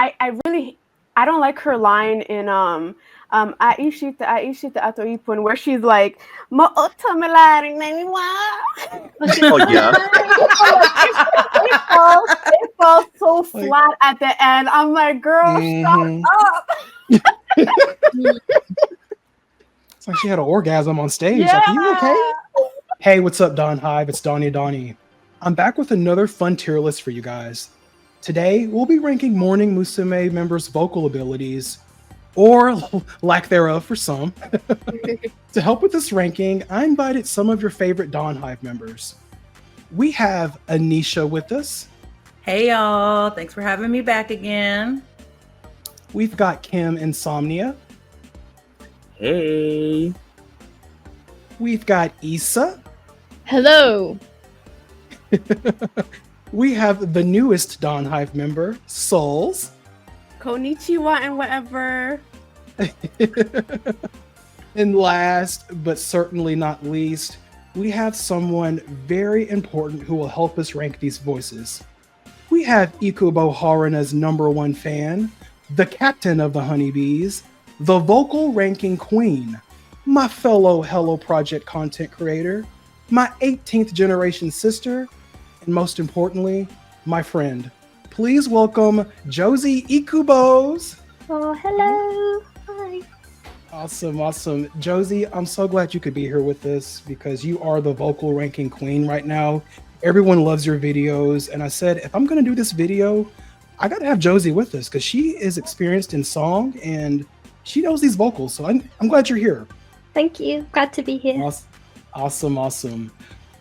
I really I don't like her line in Aishita Ato Ipun where she's like Mo otomelari nani wa. Oh yeah. It falls so flat at the end. I'm like, girl, shut up. It's like she had an orgasm on stage. Like, are you okay? Hey, what's up, Don Hive? It's Donnie. I'm back with another fun tier list for you guys. Today, we'll be ranking Morning Musume members' vocal abilities, or lack thereof for some. To help with this ranking, I invited some of your favorite Don Hive members. We have Anisha with us. Hey y'all, thanks for having me back again. We've got Kim Insomnia. Hey. We've got Issa. Hello. We have the newest Don Hive member, Souls. Konnichiwa and whatever. And last, but certainly not least, we have someone very important who will help us rank these voices. We have Ikubo Haruna's #1 fan, the captain of the Honeybees, the vocal ranking queen, my fellow Hello Project content creator, my 18th generation sister, and most importantly, my friend. Please welcome Josie Iikubos. Oh, hello. Hi. Awesome. Josie, I'm so glad you could be here with us because you are the vocal ranking queen right now. Everyone loves your videos. And I said, if I'm going to do this video, I got to have Josie with us because she is experienced in song and she knows these vocals. So I'm glad you're here. Thank you. Glad to be here. Awesome.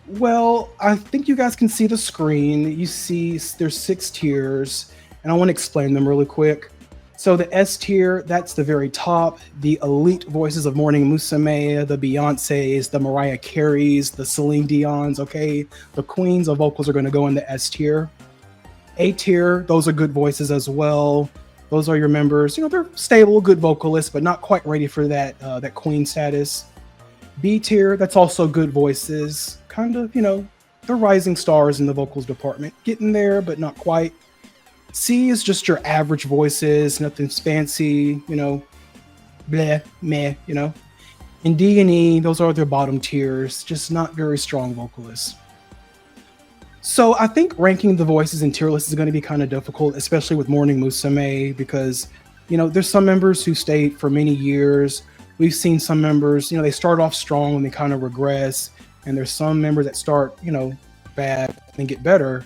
Well, I think you guys can see the screen. You see there's 6 tiers, and I want to explain them really quick. So the S tier, that's the very top, the elite voices of Morning Musume, the Beyoncés, the Mariah Careys, the Celine Dion's, okay? The queens of vocals are going to go in the S tier. A tier, those are good voices as well. Those are your members. You know, they're stable, good vocalists, but not quite ready for that queen status. B tier, that's also good voices. Kind of, you know, they're rising stars in the vocals department. Getting there, but not quite. C is just your average voices, nothing's fancy, you know, bleh, meh, you know. And D and E, those are their bottom tiers, just not very strong vocalists. So I think ranking the voices in tier lists is going to be kind of difficult, especially with Morning Musume, because, you know, there's some members who stayed for many years. We've seen some members, you know, they start off strong and they kind of regress. And there's some members that start, you know, bad and get better.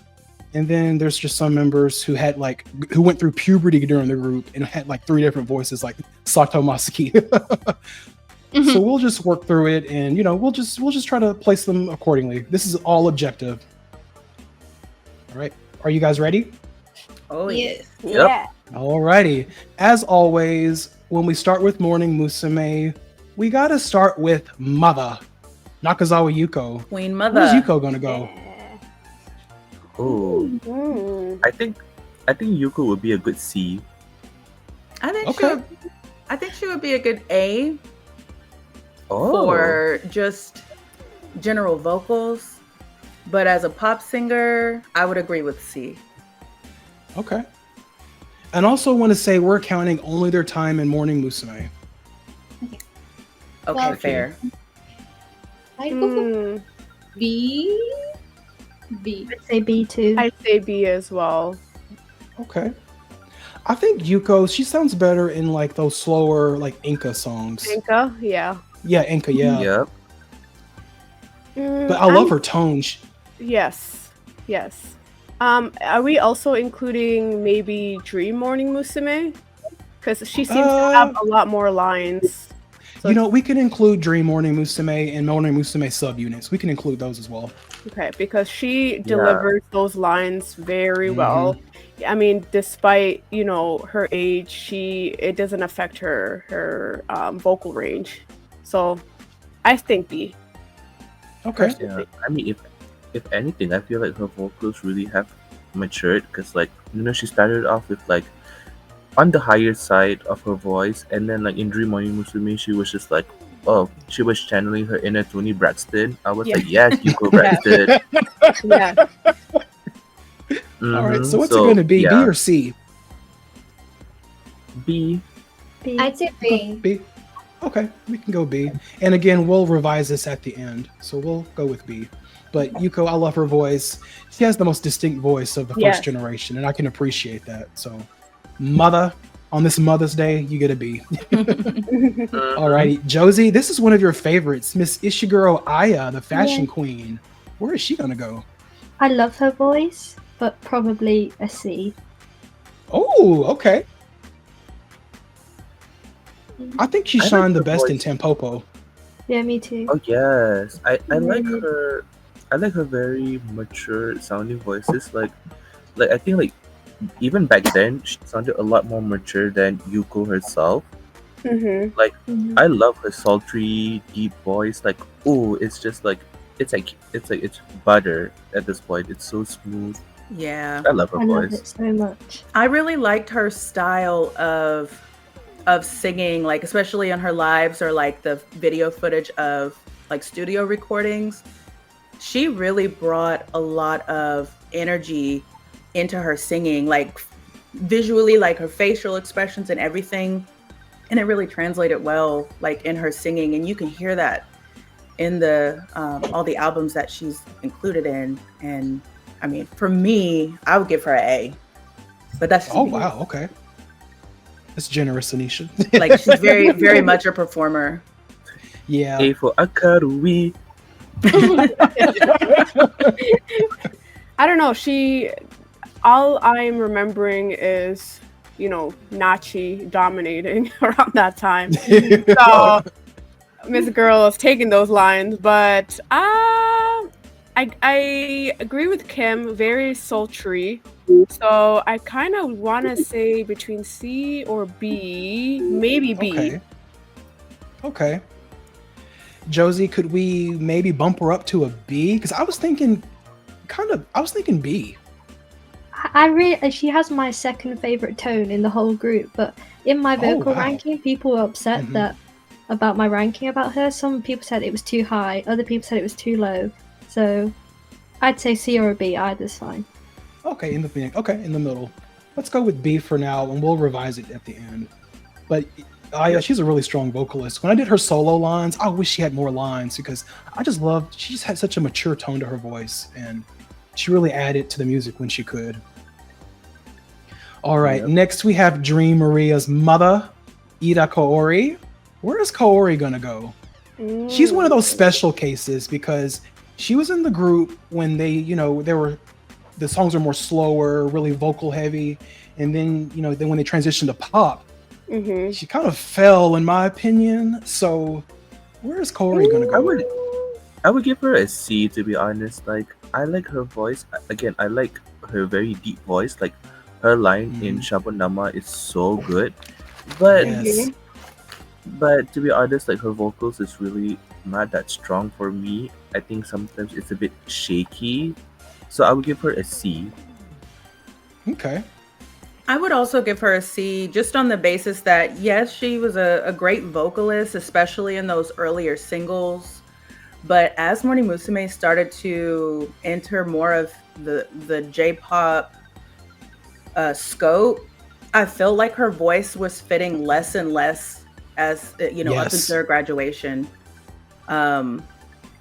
And then there's just some members who had who went through puberty during the group and had 3 different voices, like Sato Masaki. So we'll just work through it and, you know, we'll just try to place them accordingly. This is all objective. All right. Are you guys ready? Oh, yes. Yep. Yeah. Alrighty. As always, when we start with Morning Musume, we got to start with Mother. Nakazawa Yuko. Queen Mother. Where's Yuko gonna go? Oh, I think Yuko would be a good C. I think she would be a good A for just general vocals. But as a pop singer, I would agree with C. Okay. And also want to say we're counting only their time in Morning Musume. Okay, Well, fair. I go for B. I'd say B too. I'd say B as well. Okay. I think Yuko, she sounds better in those slower Inca songs. Inca, yeah. Yeah, Inca, yeah. Yep. But I love her tone. Yes. Are we also including maybe Dream Morning Musume? Because she seems to have a lot more lines. So you know, we can include Dream Morning Musume and Morning Musume subunits. We can include those as well. Okay, because she delivers those lines very well. I mean, despite, you know, her age, it doesn't affect her vocal range. So I think B. Okay. Yeah. I mean, if anything, I feel like her vocals really have matured because, she started off with on the higher side of her voice, and then in Dream Morning Musume, she was just she was channeling her inner Toni Braxton. I was like, yes, Yuko Braxton. Yeah. All right. So what's it going to be? B or C? B. B. I'd say B. B. Okay, we can go B. And again, we'll revise this at the end, so we'll go with B. But Yuko, I love her voice. She has the most distinct voice of the Yes. first generation, and I can appreciate that. So, Mother, on this Mother's Day, you get a B. Alrighty, Josie, this is one of your favorites, Miss Ishiguro Aya, the fashion queen. Where is she gonna go? I love her voice, but probably a C. Oh, okay. I think she I like shined the her best in voice. Tampopo. Yeah, me too. Oh yes, I like her. I like her very mature sounding voices. Like I think like even back then she sounded a lot more mature than Yuko herself. Mm-hmm. Like Mhm. I love her sultry, deep voice. Like it's just like it's butter at this point. It's so smooth. Yeah. I love her I love voice. it so much. I really liked her style of singing, like especially on her lives or like the video footage of like studio recordings. She really brought a lot of energy into her singing, like visually, like her facial expressions and everything. And it really translated well, like in her singing. And you can hear that in the all the albums that she's included in. And I mean, for me, I would give her an A. But that's just Oh me. wow, okay. That's generous, Anisha. Like she's very, very much a performer. Yeah. A for Akarui. I don't know. All I'm remembering is, Nachi dominating around that time. So Miss Girl is taking those lines, but I agree with Kim. Very sultry. So I kind of want to say between C or B, maybe B. Okay. Josie, could we maybe bump her up to a B? Because I was thinking B. She has my second favorite tone in the whole group, but in my vocal wow. ranking, people were upset about my ranking about her. Some people said it was too high, other people said it was too low. So I'd say C or a B, either's fine. Okay, in the middle. Let's go with B for now, and we'll revise it at the end. But Aya, she's a really strong vocalist. When I did her solo lines, I wish she had more lines because she just had such a mature tone to her voice, and she really added to the music when she could. All right, Next we have Dream Maria's mother, Iida Kaori. Where is Kaori gonna go? She's one of those special cases because she was in the group when the songs are more slower, really vocal heavy, and then when they transitioned to pop, she kind of fell, in my opinion. So, where is Kaori gonna go? I would give her a C, to be honest. Like I like her voice. Again, I like her very deep voice. Like her line in Shabonama is so good, but but to be honest, like her vocals is really not that strong for me. I think sometimes it's a bit shaky. So I would give her a C. Okay. I would also give her a C just on the basis that, yes, she was a great vocalist, especially in those earlier singles. But as Morning Musume started to enter more of the J-pop scope, I feel like her voice was fitting less and less as, up until her graduation. And,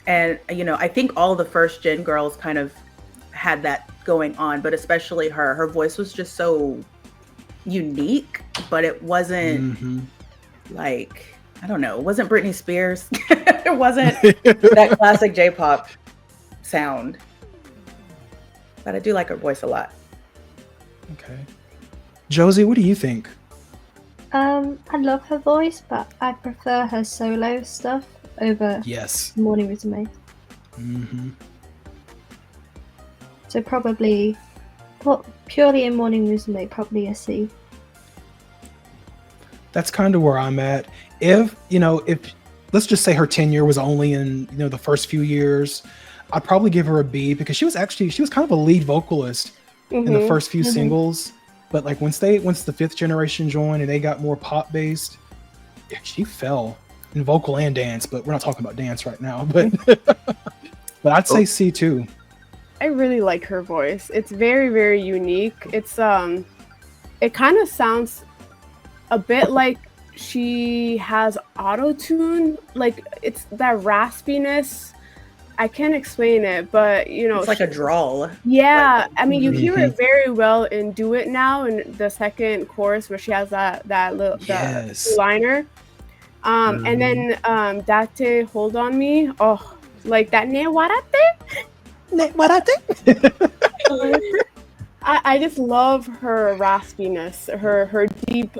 I think all the first gen girls kind of had that going on, but especially her voice was just so unique, but it wasn't like, I don't know, it wasn't Britney Spears. It wasn't that classic J-pop sound, but I do like her voice a lot. Okay. Josie, what do you think? I love her voice, but I prefer her solo stuff over Morning Musume. So probably, purely in Morning Musume, probably a C. That's kind of where I'm at. If let's just say her tenure was only in the first few years, I'd probably give her a B because she was kind of a lead vocalist in the first few singles. But like once the fifth generation joined and they got more pop based, she fell in vocal and dance. But we're not talking about dance right now. But but I'd say C too. I really like her voice. It's very, very unique. It's it kind of sounds a bit like she has auto-tune, like it's that raspiness. I can't explain it, but it's like a drawl. Yeah, I mean, you hear it very well in "Do It Now" in the second chorus where she has that little the liner, and then "Date Hold on Me." Oh, like that "Ne warate." I just love her raspiness, her deep.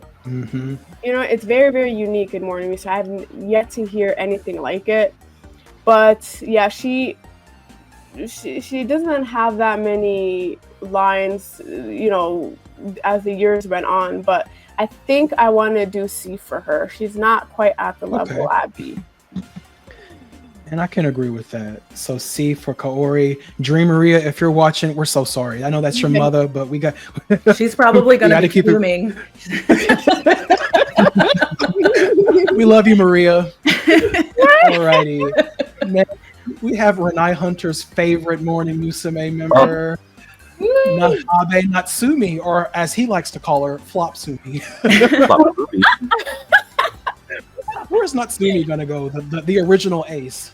It's very, very unique in Morning Musume. I haven't yet to hear anything like it. But yeah, she doesn't have that many lines, as the years went on. But I think I want to do C for her. She's not quite at the level at B. And I can agree with that. So C for Kaori. Dream Maria, if you're watching, we're so sorry. I know that's your mother, but we got... She's probably going to be fuming. We love you, Maria. Alrighty. Next, we have Renai Hunter's favorite Morning Musume member, Abe Natsumi, or as he likes to call her, Flopsumi. Where's Natsumi gonna go? The original ace.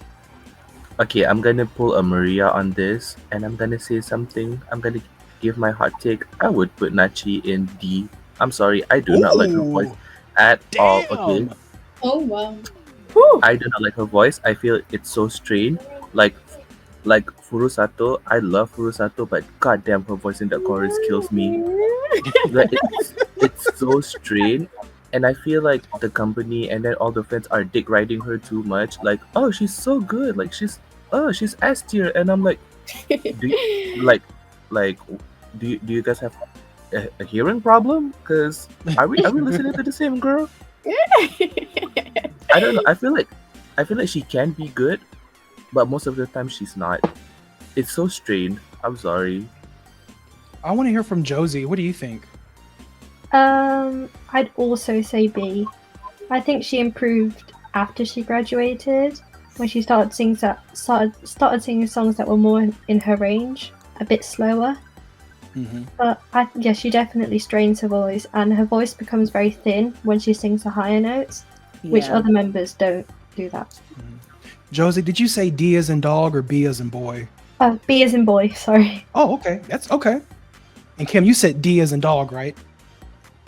Okay, I'm gonna pull a Maria on this, and I'm gonna say something. I'm gonna give my hot take. I would put Nachi in D. I'm sorry, I do not like her voice at all. Okay. Oh wow. I do not like her voice. I feel it's so strained. Like Furusato. I love Furusato, but goddamn, her voice in the chorus kills me. Like, it's so strained. And I feel like the company and then all the fans are dick riding her too much. Like, oh, she's so good. Like, she's S tier. And I'm like, do you guys have a hearing problem? Because are we listening to the same girl? I don't know. I feel like she can be good, but most of the time she's not. It's so strained. I'm sorry. I want to hear from Josie. What do you think? I'd also say B. I think she improved after she graduated, when she started singing songs that were more in her range, a bit slower. But she definitely strains her voice, and her voice becomes very thin when she sings the higher notes, which other members don't do that. Josie, did you say D as in dog or B as in boy? B as in boy, sorry. Oh, okay. That's okay. And Kim, you said D as in dog, right?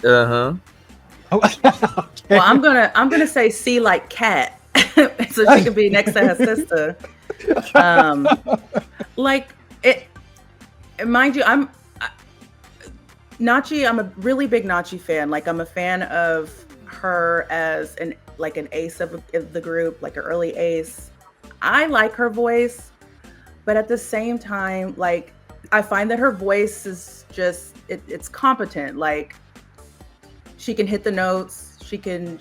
Uh-huh. Oh, okay. Well, I'm gonna say C like cat, so she can be next to her sister. Like it. Mind you, I'm a really big Nachi fan. Like, I'm a fan of her as an ace of the group, like an early ace. I like her voice, but at the same time, like, I find that her voice is just it's competent. Like, she can hit the notes, she can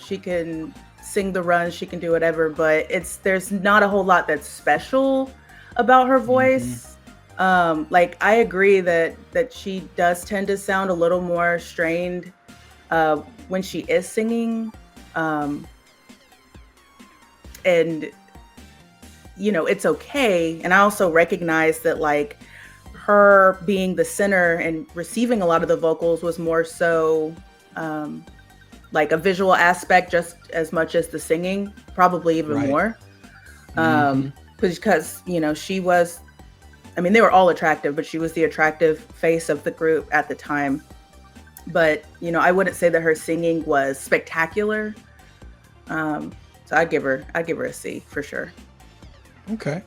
sing the runs, she can do whatever, but there's not a whole lot that's special about her voice. Like, I agree that she does tend to sound a little more strained when she is singing, and it's okay. And I also recognize that, like, her being the center and receiving a lot of the vocals was more so like a visual aspect just as much as the singing, probably even more. Because she was, I mean, they were all attractive, but she was the attractive face of the group at the time. But, I wouldn't say that her singing was spectacular. So I'd give her a C for sure. Okay.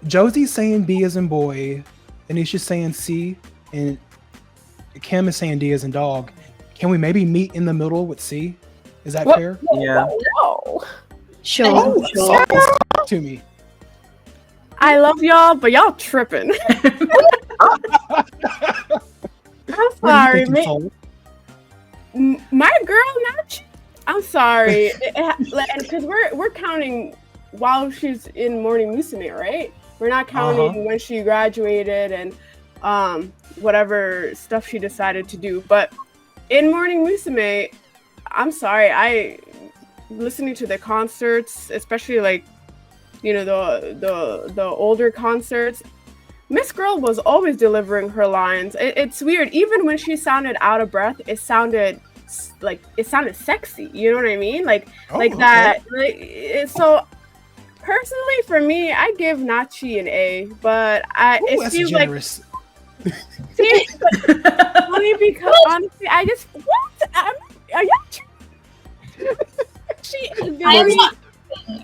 Josie's saying B as in boy, Anisha's saying C, and Kim is saying D as in dog. Can we maybe meet in the middle with C? Is that fair? Yeah. No. Sure. Talk to me. I love y'all, but y'all tripping. I'm sorry, my girl, I'm sorry, because we're counting while she's in Morning Musume, right? We're not counting when she graduated and whatever stuff she decided to do. But in Morning Musume, I'm sorry, listening to the concerts, especially like, the older concerts, Miss Girl was always delivering her lines. It's weird. Even when she sounded out of breath, it sounded like it sounded sexy. You know what I mean? Like okay. that. So personally, for me, I give Nachi an A, but it That's feels generous. See, only because honestly, I just are you?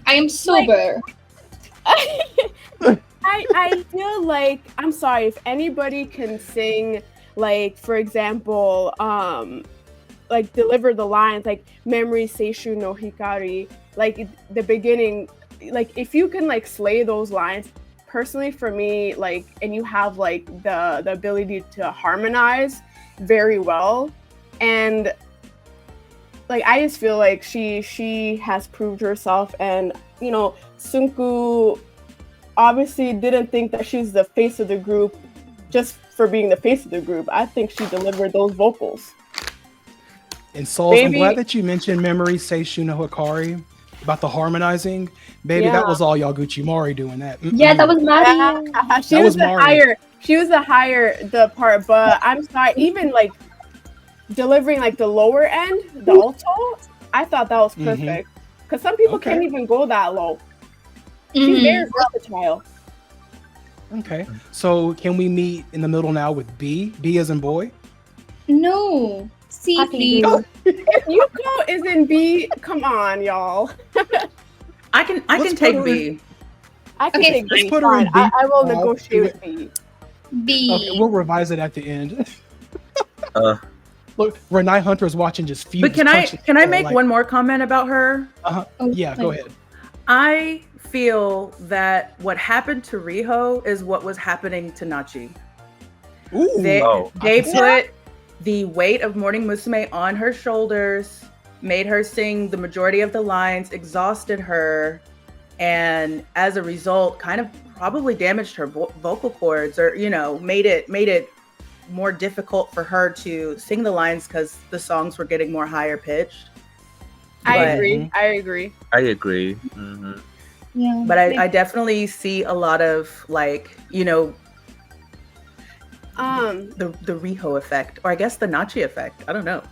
I am sober. I feel like, I'm sorry, if anybody can sing, like, for example, like deliver the lines like Memory Seishu no Hikari, like the beginning, like if you can like slay those lines, personally for me, like, and you have like the ability to harmonize very well, and like I just feel like she has proved herself. And you know, Sunku obviously didn't think that she's the face of the group just for being the face of the group. I think she delivered those vocals. And Souls, I'm glad that you mentioned Memory Seishu no Hikari about the harmonizing. Baby, that was all Yaguchi Mari doing that. Yeah, that was Mari. She was the higher part, but I'm sorry, even like delivering like the lower end, the alto, I thought that was perfect. Because some people can't even go that low. She's very versatile. Okay, so can we meet in the middle now with B? B as in boy? No. C, please. If Yuko is in B, come on, y'all. I can take B. I can take B. Put her in B. I will negotiate with B. B. Okay, we'll revise it at the end. Look, Renai Hunter is watching just few. But can I make one more comment about her? Yeah, go ahead. I feel that what happened to Riho is what was happening to Nachi. They put the weight of Morning Musume on her shoulders, made her sing the majority of the lines, exhausted her, and as a result, kind of probably damaged her vocal cords, or made it more difficult for her to sing the lines because the songs were getting more higher pitched. I agree. Mm-hmm. Yeah, but I definitely see a lot of like the Riho effect, or I guess the Nachi effect. I don't know.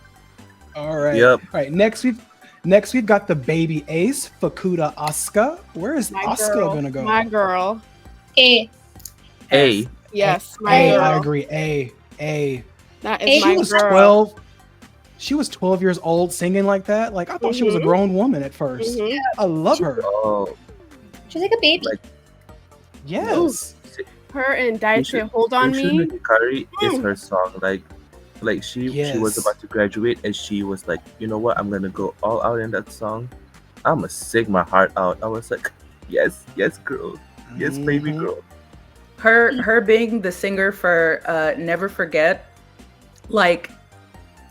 All right. Yep. All right. Next we've got the baby ace, Fukuda Asuka. Where is Asuka gonna go? My girl. A. Yes. My girl. I agree. A. That is my girl. 12. She was 12 years old singing like that. Like I thought she was a grown woman at first. I love her. Oh. She's like a baby. Yes. Her and Daichi Hold On Me. Hikari is her song. Like she was about to graduate and she was like, you know what? I'm gonna go all out in that song. I'm gonna sing my heart out. I was like, yes, girl, yes, baby girl. Her being the singer for Never Forget, like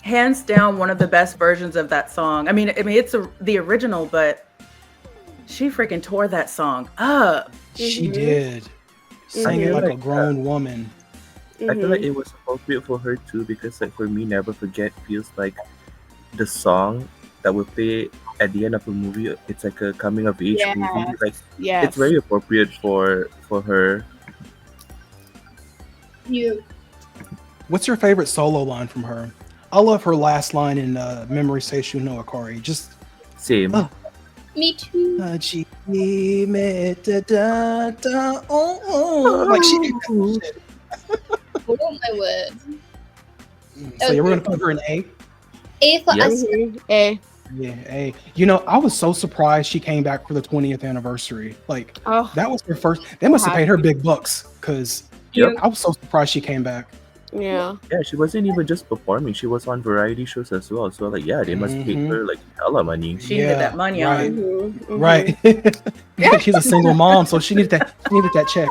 hands down one of the best versions of that song. I mean it's the original, but she freaking tore that song up. She did. Singing like a grown woman. I feel like it was appropriate for her too, because like for me, Never Forget feels like the song that would play at the end of a movie. It's like a coming of age movie. Like it's very appropriate for her. You. What's your favorite solo line from her? I love her last line in Memory Seishu no Hikari. Just same. Me too. Like she did that shit. Oh my word. So we're gonna put her in A. A for us. A. Yeah, A. You know, I was so surprised she came back for the 20th anniversary. Like that was her first. They must have paid her big bucks because I was so surprised she came back. Yeah, she wasn't even just performing. She was on variety shows as well. So like, they must pay her like hella money. She needed that money on. Right. She's a single mom, so she needed that check.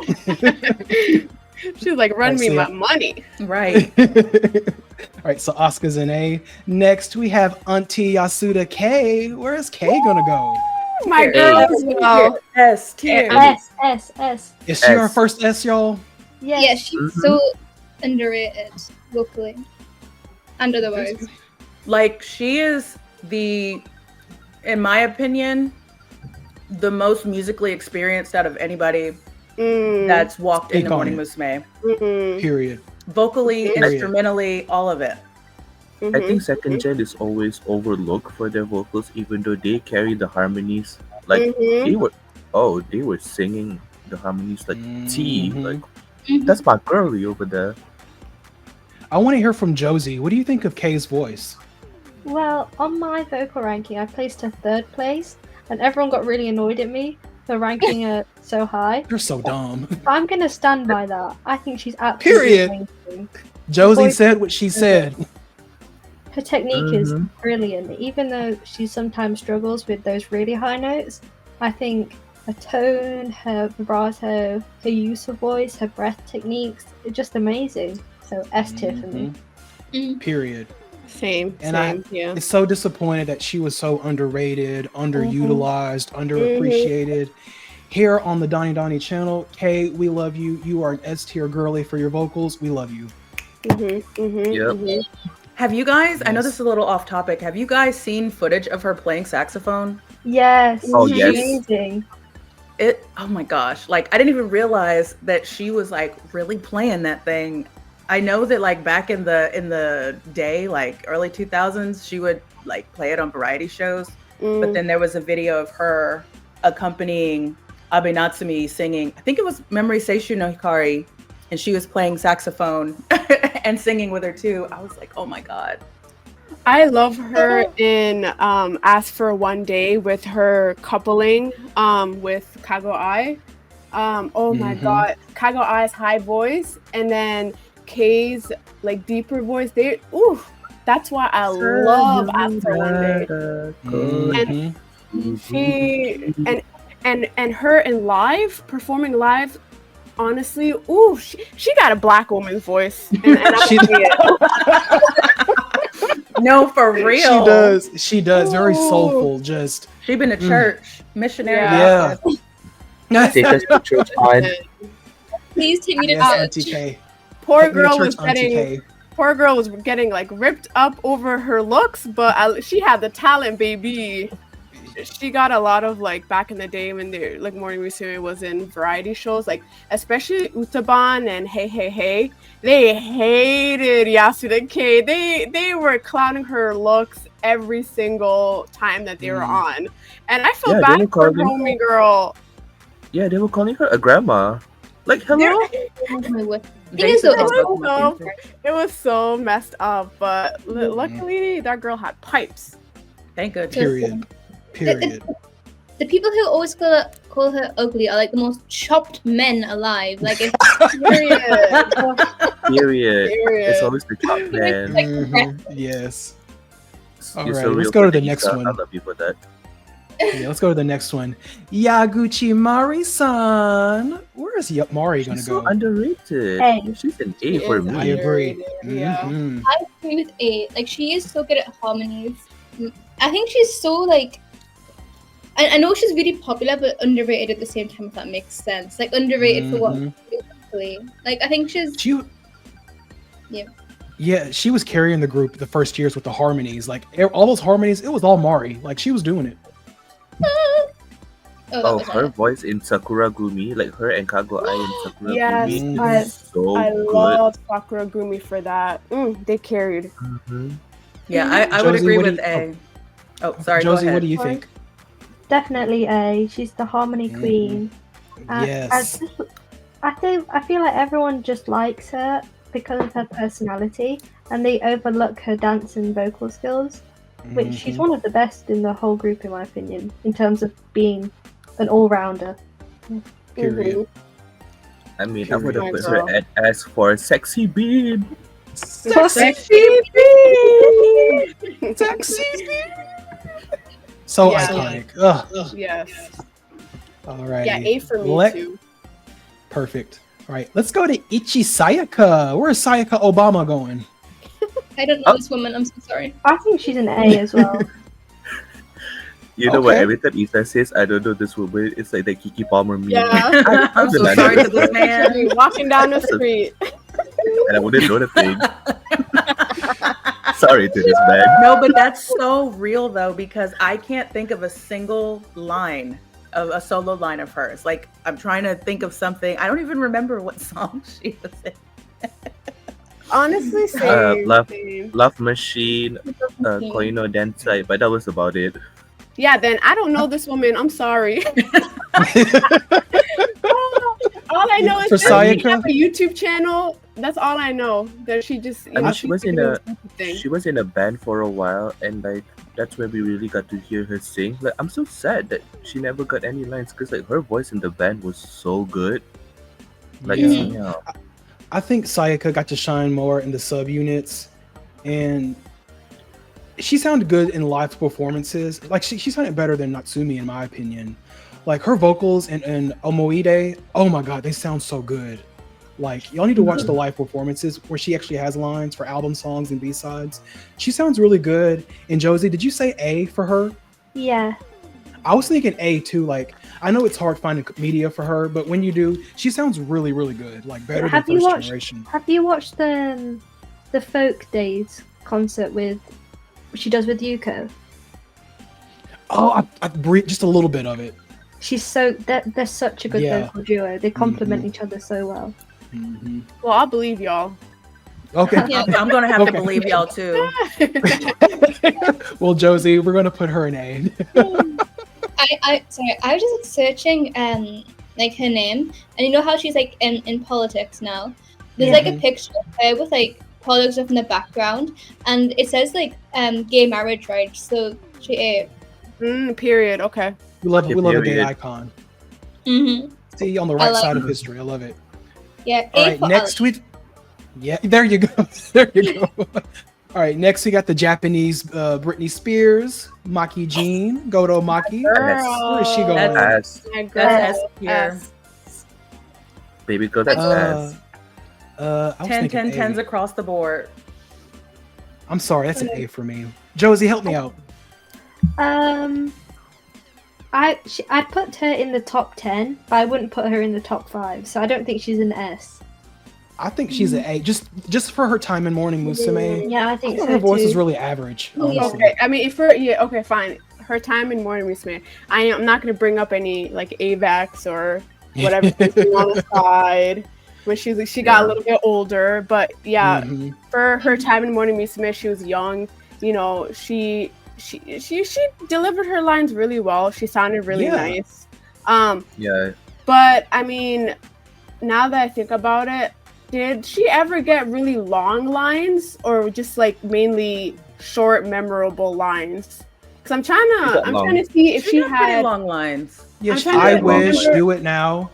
She's like, run me my money. Right. All right, so Asuka's in A. Next, we have Auntie Yasuda Kei. Where is Kei gonna go? My girl as well. S tier. S. Is she our first S, y'all? Yes. Yeah, she's so underrated vocally. Under the wires. Like she is in my opinion, the most musically experienced out of anybody that's walked into Morning Musume. Period. Vocally, instrumentally, all of it. I think second gen is always overlooked for their vocals, even though they carry the harmonies. Like Mm-hmm. they were singing the harmonies like T. Like Mhm. that's my girlie over there. I want to hear from Josie. What do you think of Kei's voice? Well, on my vocal ranking, I placed her third place, and everyone got really annoyed at me for ranking her so high. You're so dumb. But I'm gonna stand by that. I think she's absolutely Period. amazing. Josie voice- said what she said. Her technique is Mhm. brilliant, even though she sometimes struggles with those really high notes. I think her tone, her vibrato, her use of voice, her breath techniques, are just amazing. So S tier for me. Period. Same. And same. Yeah. It's so disappointed that she was so underrated, underutilized, underappreciated. Here on the Donnie Donnie channel, Kei, we love you. You are an S tier girly for your vocals. We love you. Yep. Have you guys, I know Yes. this is a little off topic, have you guys seen footage of her playing saxophone? Yes. Oh, she's yes. amazing. Oh my gosh, like I didn't even realize that she was like really playing that thing. I know that like back in the day, like early 2000s, she would like play it on variety shows. But then there was a video of her accompanying Abe Natsumi singing, I think it was Memory Seishu no Hikari, and she was playing saxophone and singing with her too. I was like, oh my god. I love her in Ask for One Day with her coupling with Kago Ai. Oh my god, Kago Ai's high voice and then Kei's like deeper voice. That's why I love Ask for One Day. And she and her in live performing live. Honestly, she got a black woman's voice, and I'm She- No, for real. She does. Very soulful. Just She been to church, missionary. Yeah. yeah. Take us to church on. Please take me to Yes, church. Auntie Kei. Poor Take me to girl church, was Auntie getting Kei. poor girl was getting like ripped up over her looks, but she had the talent, baby. She got a lot of like back in the day when they like Morning Musume was in variety shows, like especially Utaban and Hey Hey Hey. They hated Yasuda Kei. They were clowning her looks every single time that they were on, and I feel Yeah, they bad were for calling- homie girl. Yeah, they were calling her a grandma. Like, hello? Oh my word. They is, though, used to it's call so- them- It was so messed up, but luckily that girl had pipes. Thank goodness. Period. Period. The people who always call her ugly are like the most chopped men alive. Like if Period. Period. Period. It's always the top man. Like, Yes. You're All right, so let's real go to for the the next Ika. one. I love you for that. Yeah, let's go to the next one. Yaguchi Mari-san. Where is Mari going to She's so go? underrated. A. She's an A She for is me. I agree. Yeah. Mhm. I agree with A. Like she is so good at harmonies. I think she's so like. I know she's really popular, but underrated at the same time. If that makes sense, like underrated for what Mhm. she actually. Like I think she's. She, Yeah. Yeah, she was carrying the group the first years with the harmonies. Like all those harmonies, it was all Mari. Like she was doing it. That Oh, was her nice. voice in Sakura Gumi, like her and Kago Ai in Sakura Yes, Gumi, I- is so I good. love Sakura Gumi for that. They carried. Mhm. Yeah, I would Josie, agree what do with you- A. Oh, sorry. Josie, go ahead. what do you Sorry. think? Definitely A. She's the harmony Mhm. queen. Yes. I feel like everyone just likes her because of her personality, and they overlook her dance and vocal skills, which she's Mhm. one of the best in the whole group, in my opinion, in terms of being an all-rounder. Period. I mean, I would have Period. put her at S for sexy bead. Sexy Sexy So Yeah. iconic. Ugh. Yes. All right. Yeah, A for me Let- too. Perfect. All right, let's go to Ichii Sayaka. Where's Sayaka Obama going? I don't know this woman. I'm so sorry. I think she's an A as well. You know what? Okay. Every time Isa says, "I don't know this woman," it's like the Kiki Palmer meme. Yeah. I'm so Banana sorry to this Republic. man. Walking down the street. And I wouldn't know the thing. Sorry to this man. No, but that's so real though, because I can't think of a single line of a solo line of hers. Like I'm trying to think of something. I don't even remember what song she was in. Honestly, same. Love same. Love Machine, Koino Densai, but that was about it. Yeah, then I don't know this woman. I'm sorry. All I know is For that she Sayaka? have a YouTube channel. That's all I know. That she just, I mean, she was in a thing. she was in a band for a while, and like that's where we really got to hear her sing. Like, I'm so sad that she never got any lines because like her voice in the band was so good. Like, Yeah. yeah. I think Sayaka got to shine more in the subunits, and she sounded good in live performances. Like she sounded better than Natsumi in my opinion. Like her vocals and Omoide, oh my god, they sound so good. Like y'all need to watch the live performances where she actually has lines for album songs and B-sides. She sounds really good. And Josie, did you say A for her? Yeah. I was thinking A too. Like I know it's hard finding media for her, but when you do, she sounds really, really good. Like better than first generation. Have you watched the Folk Days concert with she does with Yuko? Oh, I just a little bit of it. She's they're such a good vocal duo. They complement each other so well. Mm-hmm. Well, I'll believe y'all. Okay. Yeah. I'm gonna have to believe y'all too. Well, Josie, we're gonna put her in A. I was just like, searching like her name, and you know how she's like in politics now. There's like a picture of her with like politics stuff in the background, and it says like gay marriage rights. So she Period. Okay. We love a gay Period. icon. Mm-hmm. See, on the right side of history. I love it. Yeah. All right, next we. Yeah, there you go. There you go. All right, next we got the Japanese Britney Spears, Maki Jean, Goto Maki. Where is she going? That's That's S tier. baby girl. That's ass. I was 10, thinking 10, 10s A. across the board. I'm sorry, that's an A for me. Josie, help me out. I'd put her in the top 10, but I wouldn't put her in the top 5. So I don't think she's an S. I think she's an A, just for her time in Morning Musume. Yeah, I think I so thought her voice too. is really average. Honestly. Okay. I mean, okay, fine. Her time in Morning Musume. I'm not going to bring up any like AVAX or whatever on the side when she got a little bit older. But yeah, for her time in Morning Musume, she was young. You know, she delivered her lines really well. She sounded really nice. Yeah. But I mean, now that I think about it, did she ever get really long lines or just like mainly short, memorable lines? Because I'm trying to see if she got had pretty long lines. Yes, I'm trying I to wish. remember. Do it now.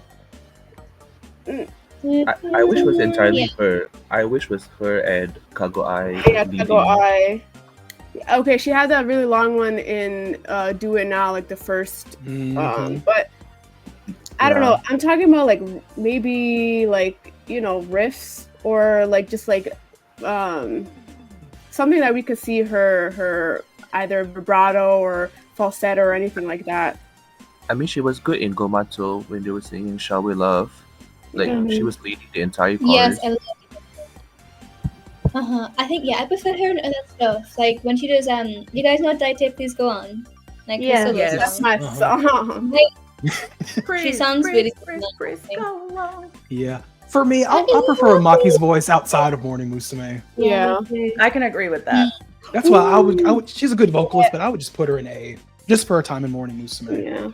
I wish was entirely her. I wish was her and Kago Ai. Yeah, Kago Ai. Okay, she had that really long one in Do It Now, like the first. But I don't know. I'm talking about like maybe like riffs or like just like something that we could see her either vibrato or falsetto or anything like that. I mean, she was good in Gomato when they were singing "Shall We Love." Like she was leading the entire chorus. Yes, I love it. I think I prefer her in other stuff. Like when she does you guys know Dai Tape Please Go On? Like Yeah. Yes. That's my song. She sounds really Yeah. For me, I prefer Maki's voice outside of Morning Musume. Yeah. I can agree with that. That's why I would. She's a good vocalist, but I would just put her in A, just for her time in Morning Musume. Yeah.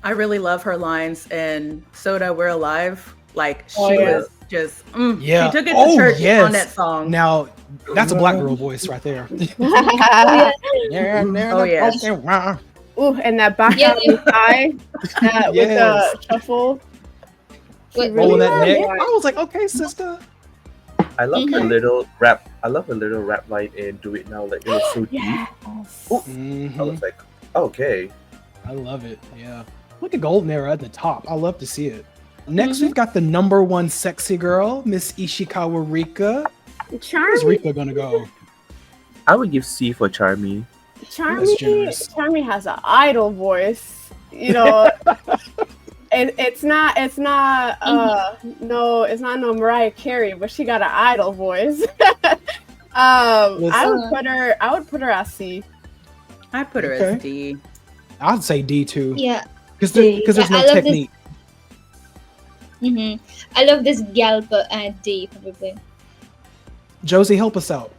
I really love her lines in Soda We're Alive. Like she yeah. was just Yeah. she took it to church yes. on that song. Now, that's a black girl voice right there. Oh, yeah. Ooh, and that Baka Mutai with the shuffle. Rolling that neck. I was like, okay, sister. I love her little rap. I love her little rap line in "Do It Now." Like it was so deep. I was like, okay. I love it. Yeah. Look at Golden Era at the top. I love to see it. Next, we've got the #1 sexy girl, Miss Ishikawa Rika. Where's Rika gonna go? I would give C for Charmy. Charmy has an idol voice. And it's not no Mariah Carey, but she got an idol voice. I would put her as C. I put her as D. I'd say D too. Yeah. Because there's no technique. I love this gal, but D probably. Josie, help us out.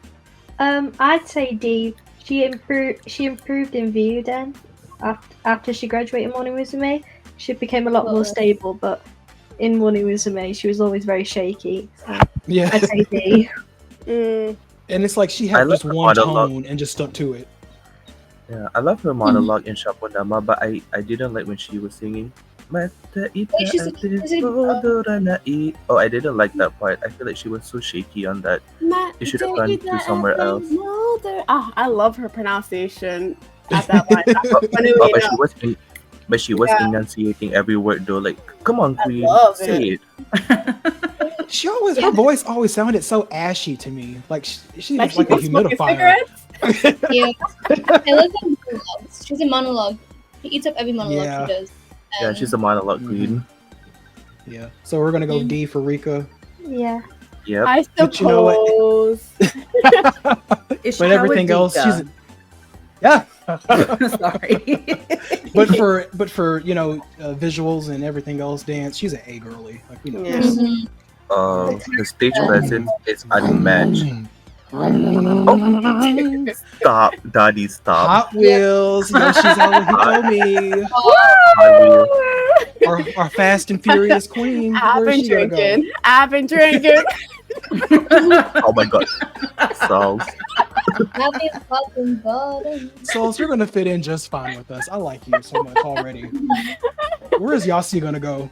I'd say D. She improved in Vyuden after she graduated Morning Musume. She became a lot more stable, but in Morning Musume, she was always very shaky. So Yeah. I'd say D. And it's like she I had love just her one monologue. tone and just stuck to it. Yeah, I love her monologue in Shaponama, but I didn't like when she was singing. Oh, I didn't like that part. I feel like she was so shaky on that. They should have gone to somewhere else. I love her pronunciation at that line. But she was enunciating every word though. Like, come on, Queen, say it. Her voice always sounded so ashy to me. Like she was like a smoking humidifier. Yeah, I love her monologues. She's a monologue. She eats up every monologue she does. Yeah, she's a monologue queen. Yeah. So we're gonna go D for Rika. Yeah. Yep. I suppose. But you know what? But everything else, she's Sorry. but for visuals and everything else, dance, she's an A girly. Like we know. Yeah. The stage presence is unmatched. Stop, Daddy, stop. Hot Wheels, Yoshizawa Hitomi, our Fast and Furious queen. I've been drinking. Oh my god. Souls, you're gonna fit in just fine with us. I like you so much already. Where is Yasi gonna go?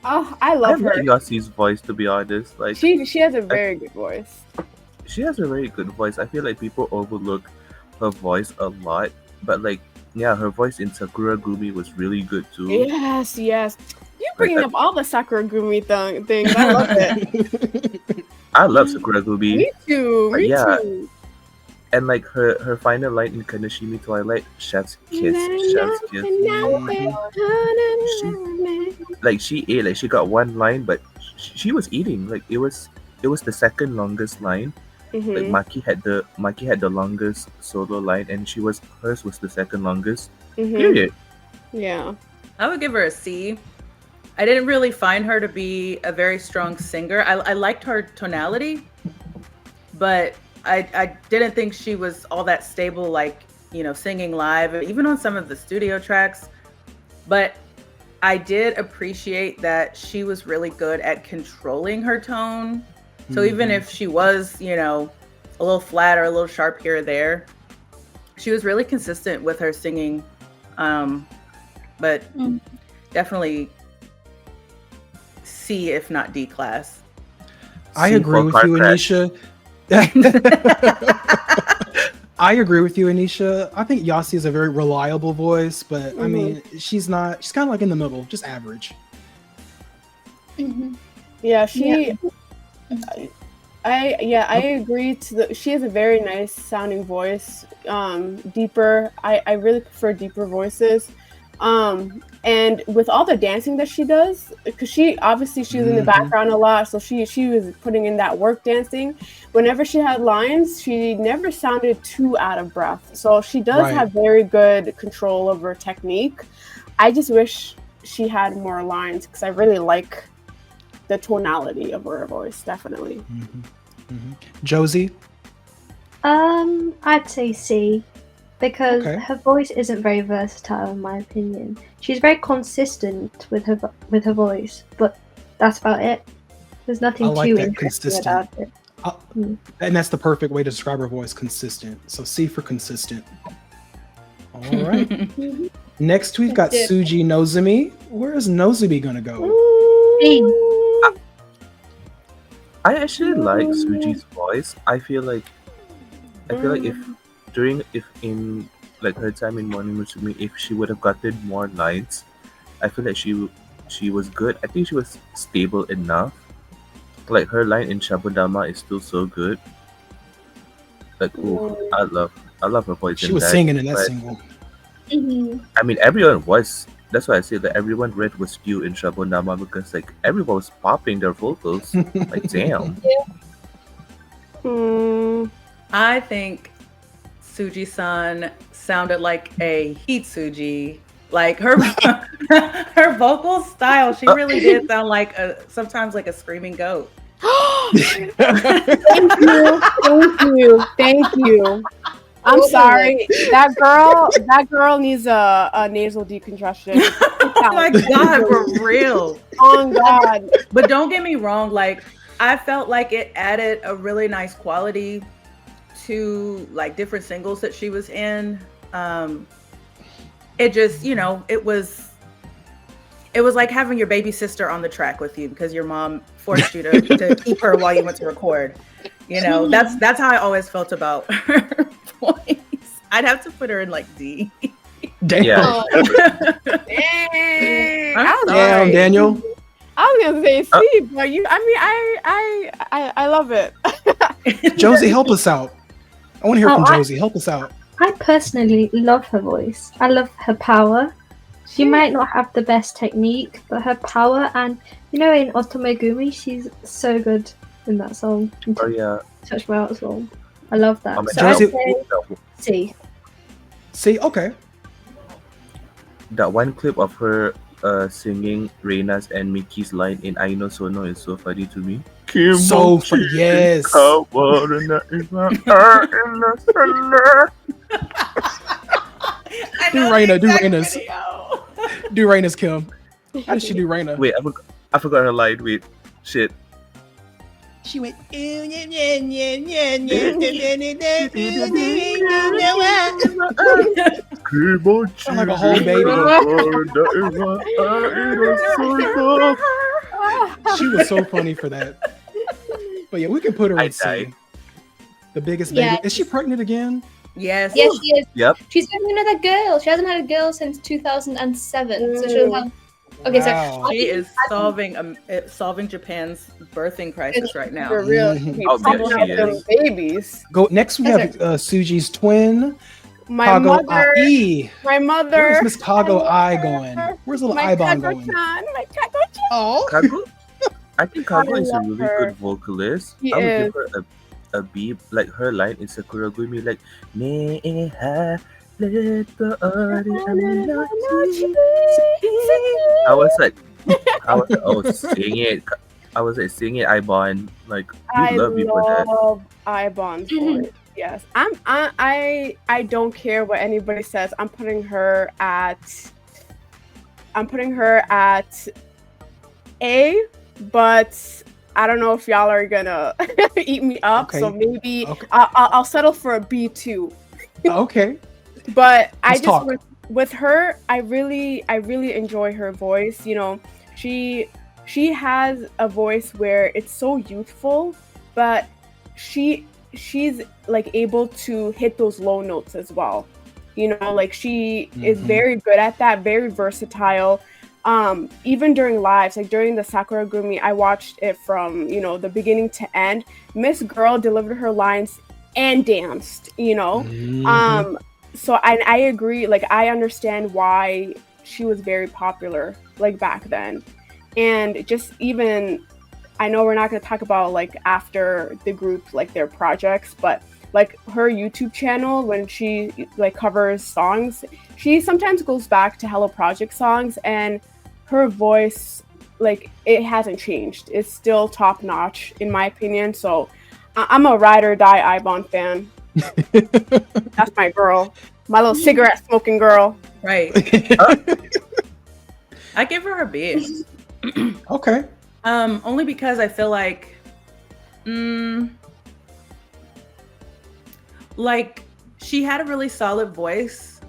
Oh, I love her. Yossi's voice, to be honest. Like she has a very good voice. She has a very good voice. I feel like people overlook her voice a lot, but like, yeah, her voice in Sakura Gumi was really good too. Yes. You're bringing up all the Sakura Gumi things. I love it. I love Sakura Gumi. Me too. And like her final line in Kaneshimi Twilight, Chef's Kiss. Like she ate, like she got one line, but she was eating. Like it was the second longest line. Like Maki had the longest solo line, and hers was the second longest. Period. Yeah. I would give her a C. I didn't really find her to be a very strong singer. I liked her tonality, but I didn't think she was all that stable, like, singing live, even on some of the studio tracks. But I did appreciate that she was really good at controlling her tone. So even if she was, a little flat or a little sharp here or there, she was really consistent with her singing. But definitely C, if not D class. I agree with you, Anisha. I agree with you, Anisha. I think Yasi is a very reliable voice, but I mean, she's kind of like in the middle, just average. Yeah, I agree. She has a very nice sounding voice. Deeper. I really prefer deeper voices. And with all the dancing that she does, because she's in the background a lot, so she was putting in that work dancing. Whenever she had lines, she never sounded too out of breath. So she does have very good control over technique. I just wish she had more lines because I really like the tonality of her voice, definitely. Josie? I'd say C. Because her voice isn't very versatile, in my opinion. She's very consistent with her voice, but that's about it. There's nothing too interesting about it. And that's the perfect way to describe her voice, consistent. So C for consistent. All right. Next, we've got Tsuji Nozomi. Where is Nozomi gonna go? I actually like Tsuji's voice. I feel like if in like her time in Morning Musume, if she would have gotten more lines, I feel like she was good. I think she was stable enough. Like her line in Shabudama is still so good. Like, I love her voice. She was singing in that single. I mean, everyone was. That's why I say that everyone read was skew in Shabudama because like everyone was popping their vocals. Like, damn. I think Tsuji-san sounded like a Hitsuji. Like her her vocal style, she really did sound like sometimes like a screaming goat. Thank you. I'm sorry. That girl needs a nasal decongestion. Oh my God, for real. Oh God. But don't get me wrong, like I felt like it added a really nice quality to like different singles that she was in. It just, it was like having your baby sister on the track with you because your mom forced you to keep her while you went to record. That's how I always felt about her voice. I'd have to put her in like D. Damn. Yeah. Damn, Daniel. I was gonna say C, but I love it. Josie, help us out. I want to hear from Josie. Help us out. I personally love her voice. I love her power. She might not have the best technique, but her power and in Otomegumi, she's so good in that song. Oh yeah. Touch My Heart song. I love that. So Josie, C. C, okay. That one clip of her singing Reina's and Miki's line in Aino Sono is so funny to me. So funny, yes. Do Reina's. Do Reina's, Kim. How did she do Reina? Wait, I forgot her line. Wait, shit. She went. Sound like a whole baby. She was so funny for that. But yeah, we can put her in C. The biggest baby. Yeah. Is she pregnant again? Yes. Yes, she is. Yep. She's having another girl. She hasn't had a girl since 2007. So she'll have. Okay, Wow. so She is solving Japan's birthing crisis right now. For real. Oh, yeah, she Them is. babies. Go next. We have Suji's twin, My Kago mother. Ai. My mother. Where's Miss Kago Ai going? Where's little My Ibon going? Kago-chan. My Kago-chan. Oh, Kago? I think Kago is a love really her. good vocalist. She I would is. give her a B. Like her line in Sakura Gumi, like Neha Leto Ori Aminochi. I was like, sing it. I was like, sing it, Ibon. Like, we love you for that. I love Ibon's voice. Yes, I don't care what anybody says. I'm putting her at A, but I don't know if y'all are gonna eat me up. Okay. So maybe Okay. I'll settle for a B too. okay. But Let's talk. with her, I really enjoy her voice. She has a voice where it's so youthful, but she's like able to hit those low notes as well. Like she is very good at that, very versatile. Even during lives, like during the Sakura Gumi, I watched it from, the beginning to end. Miss Girl delivered her lines and danced, So I agree, like I understand why she was very popular like back then. And just even, I know we're not going to talk about like after the group, like their projects, but like her YouTube channel, when she like covers songs, she sometimes goes back to Hello Project songs, and her voice, like it hasn't changed. It's still top notch in my opinion. So I'm a ride or die Ibon fan. That's my girl. My little cigarette smoking girl. Right. I give her a B. Okay. Only because I feel like, like she had a really solid voice.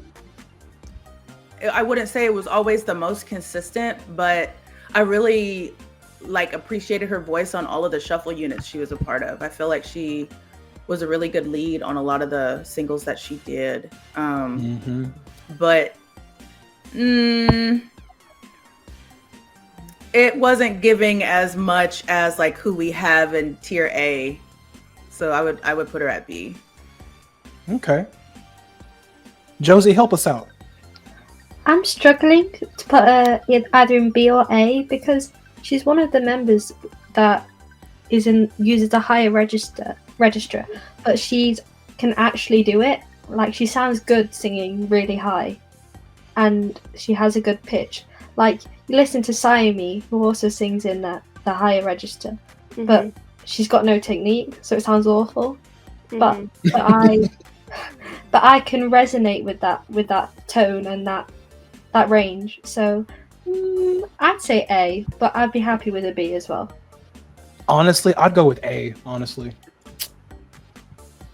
I wouldn't say it was always the most consistent, but I really like appreciated her voice on all of the shuffle units she was a part of. I feel like she was a really good lead on a lot of the singles that she did. But it wasn't giving as much as like who we have in tier A. So I would put her at B. Okay. Josie, help us out. I'm struggling to put her either in B or A because she's one of the members that uses a higher register, but she can actually do it. Like she sounds good singing really high, and she has a good pitch. Like you listen to Sayumi, who also sings in the higher register, but she's got no technique, so it sounds awful. Mhm. But I can resonate with that tone and that range. So I'd say A, but I'd be happy with a B as well. Honestly, I'd go with A. Honestly,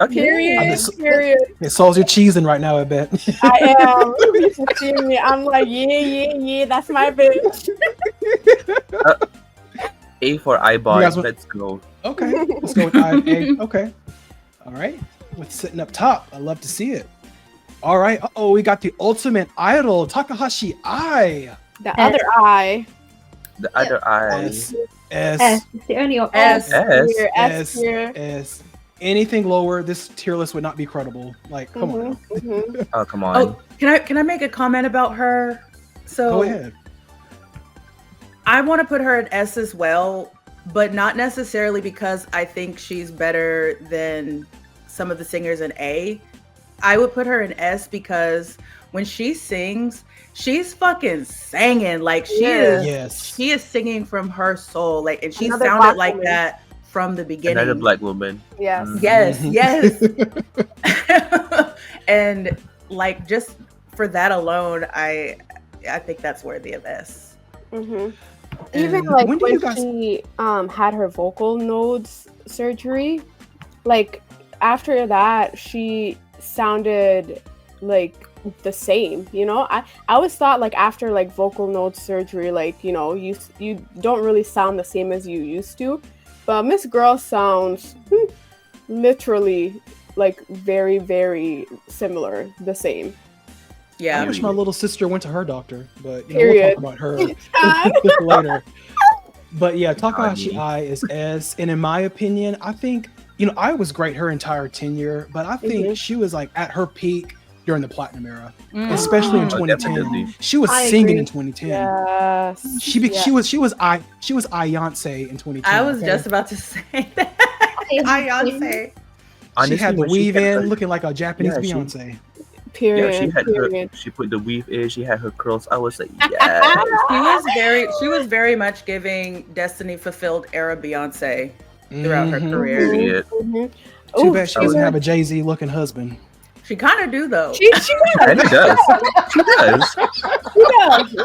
Okay. Period. it solves your cheesing right now. I bet. I am. You should see me. I'm like, yeah. That's my bitch. A for You eyeball. guys want- Let's go. Okay, let's go with A. Okay, all right. What's sitting up top? I love to see it. All right. We got the ultimate idol, Takahashi Ai. The other eye. The other eye. S. It's the only option. S. S tier. S. Anything lower, this tier list would not be credible. Like, come on. Mhm. Oh, come on. Oh, can I make a comment about her? So Go ahead. I want to put her at S as well, but not necessarily because I think she's better than some of the singers in A. I would put her in S because when she sings, she's fucking singing. Like she is. Yes. She is singing from her soul. Like, and she Another sounded black like woman. that from the beginning. Another black woman. Yes. Mm. Yes. And like just for that alone, I think that's worthy of S. Mhm. And Even like when do when you guys- she had her vocal nodes surgery, like after that she sounded like the same, you know. I always thought like after like vocal node surgery, like, you know, you don't really sound the same as you used to, but Miss Girl sounds literally like very, very similar, the same. I Yeah. wish my little sister went to her doctor, but you know, we'll Period. talk about her later. But yeah, Takahashi Ai is S, and in my opinion, I think, you know, I was great her entire tenure, but I think she was like at her peak during the platinum era, especially in Oh, 2010. definitely. She was I singing agree. in 2010. Yes. She was Ayonce in 2010. I was okay? just about to say that. Beyonce. She had the when she weave had in, her- looking like a Japanese Yeah, she- Beyonce. Period. Yeah, she had period. her. She put the weave in. She had her curls. I was like, yeah. She was very much giving Destiny Fulfilled era Beyonce throughout her Mhm. career. Period. Mhm. Too Ooh, bad she I doesn't was- have a Jay-Z looking husband. She kind of do though. She does. And it does. She does. She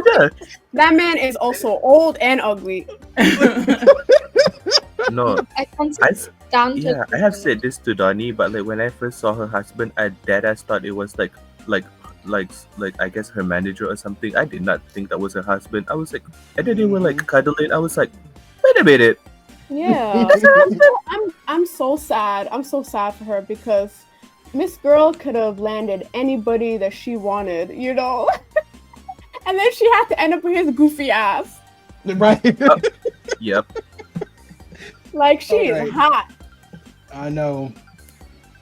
does. That man is also old and ugly. No, I can't I stand yeah, I have said this to Donnie, but like when I first saw her husband, I deadass thought it was like I guess her manager or something. I did not think that was her husband. I was like, and then they were like cuddling. I was like, wait a minute. Yeah. I'm so sad. I'm so sad for her because Miss Girl could have landed anybody that she wanted, you know? And then she had to end up with his goofy ass. Right? Yep. Like, she Alright. is hot. I know.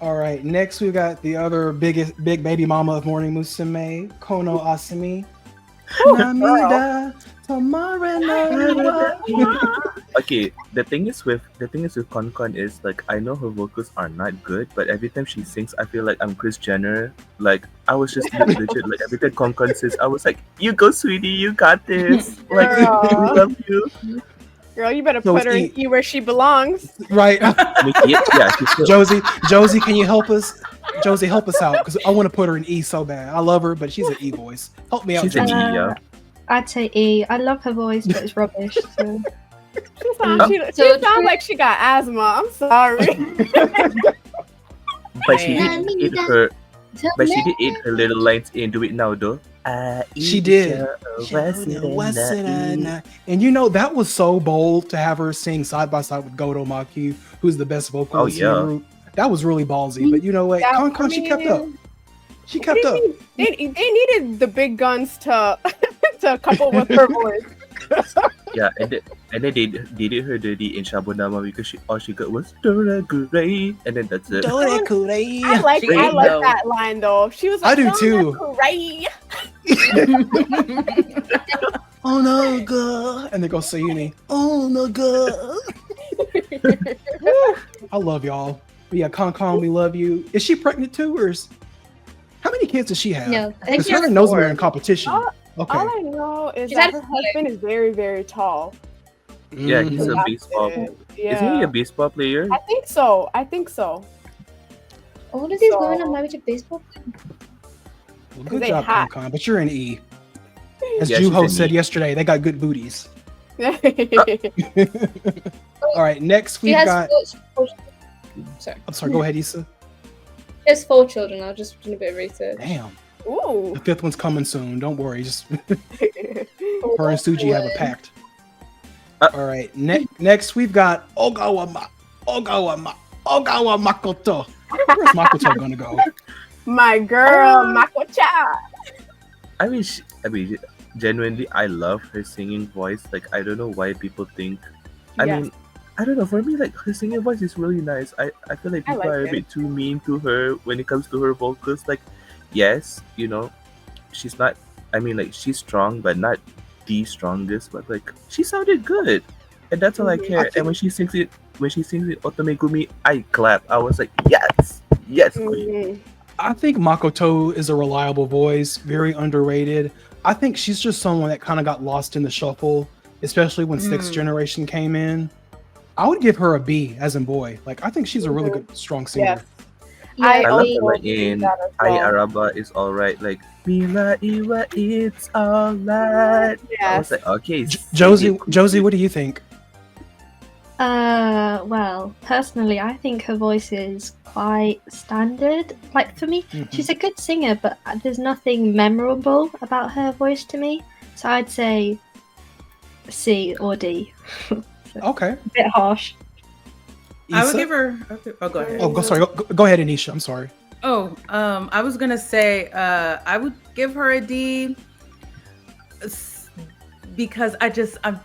All right, next we got the other big baby mama of Morning Musume, Konno Asami. Namida, tomorrow night. Okay, the thing is with Konkon is like I know her vocals are not good, but every time she sings, I feel like I'm Kris Jenner. Like I was just legit like every time Konkon says, I was like, "You go, sweetie, you got this." Like we Girl. love you. Girl, you better So put her it's in E where she belongs. Right. Mickey, yeah, she's still, Josie, can you help us? Josie, help us out because I want to put her in E so bad. I love her, but she's an E voice. Help me out. she's an Josie. E, yeah. I'd say E. I love her voice, but it's rubbish. So. She sounds like she got asthma. I'm sorry. But she Man. did eat her. But she did eat her little lines in Do It Now, though. She did. And you know, that was so bold to have her sing side by side with Goto Maki, who's the best vocalist in the yeah. group. That was really ballsy. But you know what? That- Konkon, she kept up. She kept up. They needed the big guns to to couple with her voice. Yeah, and then they did her dirty in Shabonama because all she got was Dora Gray, and then that's it. I like Great, though. that line though. She was I like, do too. Right. Oh no, girl. And they go Sayuni. Oh no, girl. I love y'all. But yeah, Konkon, we love you. Is she pregnant too, or is... How many kids does she have? No, I think Because she her has and Nozomi 4. are in competition. Okay. All I know is She's that had her husband is very, very tall. Yeah, he's Mhm. a That's baseball. it. Isn't he a baseball player? I think so. I think so. All of these So- women are married to baseball. Well, good they job, hot. Con, but you're an E. As Yeah, she's Juho an said E. yesterday, they got good booties. yeah. All right, next She we've has got. four, sorry. I'm sorry, go ahead, Issa. She has 4 children. I just did a bit of research. Damn. Ooh. The 5th one's coming soon. Don't worry. Just her and Tsuji have a pact. All right. Next, we've got Ogawa Makoto. Where's Makoto gonna go? My girl, Mako-chan. I mean, genuinely, I love her singing voice. Like, I don't know why people think. I Yes. mean, I don't know. For me, like, her singing voice is really nice. I feel like I people like are a it. bit too mean to her when it comes to her vocals. Like, yes, she's not. I mean, like, she's strong, but not the strongest. But like, she sounded good, and that's all I Mhm. care. And when she sings it Otome Gumi, I clap. I was like, yes, queen. Mhm. I think Makoto is a reliable voice, very underrated. I think she's just someone that kind of got lost in the shuffle, especially when Sixth Generation came in. I would give her a B, as in boy. Like, I think she's a really good, strong singer. Yes. Yeah, I I love also the line think in that as Ai well. Araba is alright. Like, Mila Iwa, it's alright. I Yes. was like, okay. sing Josie, it, Josie, what do you think? Well, personally, I think her voice is quite standard. Like, for me, Mhm. she's a good singer, but there's nothing memorable about her voice to me. So I'd say C or D. Okay. A bit harsh. I would Issa? give her. Oh, go ahead. Oh, go ahead, Anisha. I'm sorry. Oh, I was gonna say I would give her a D because I'm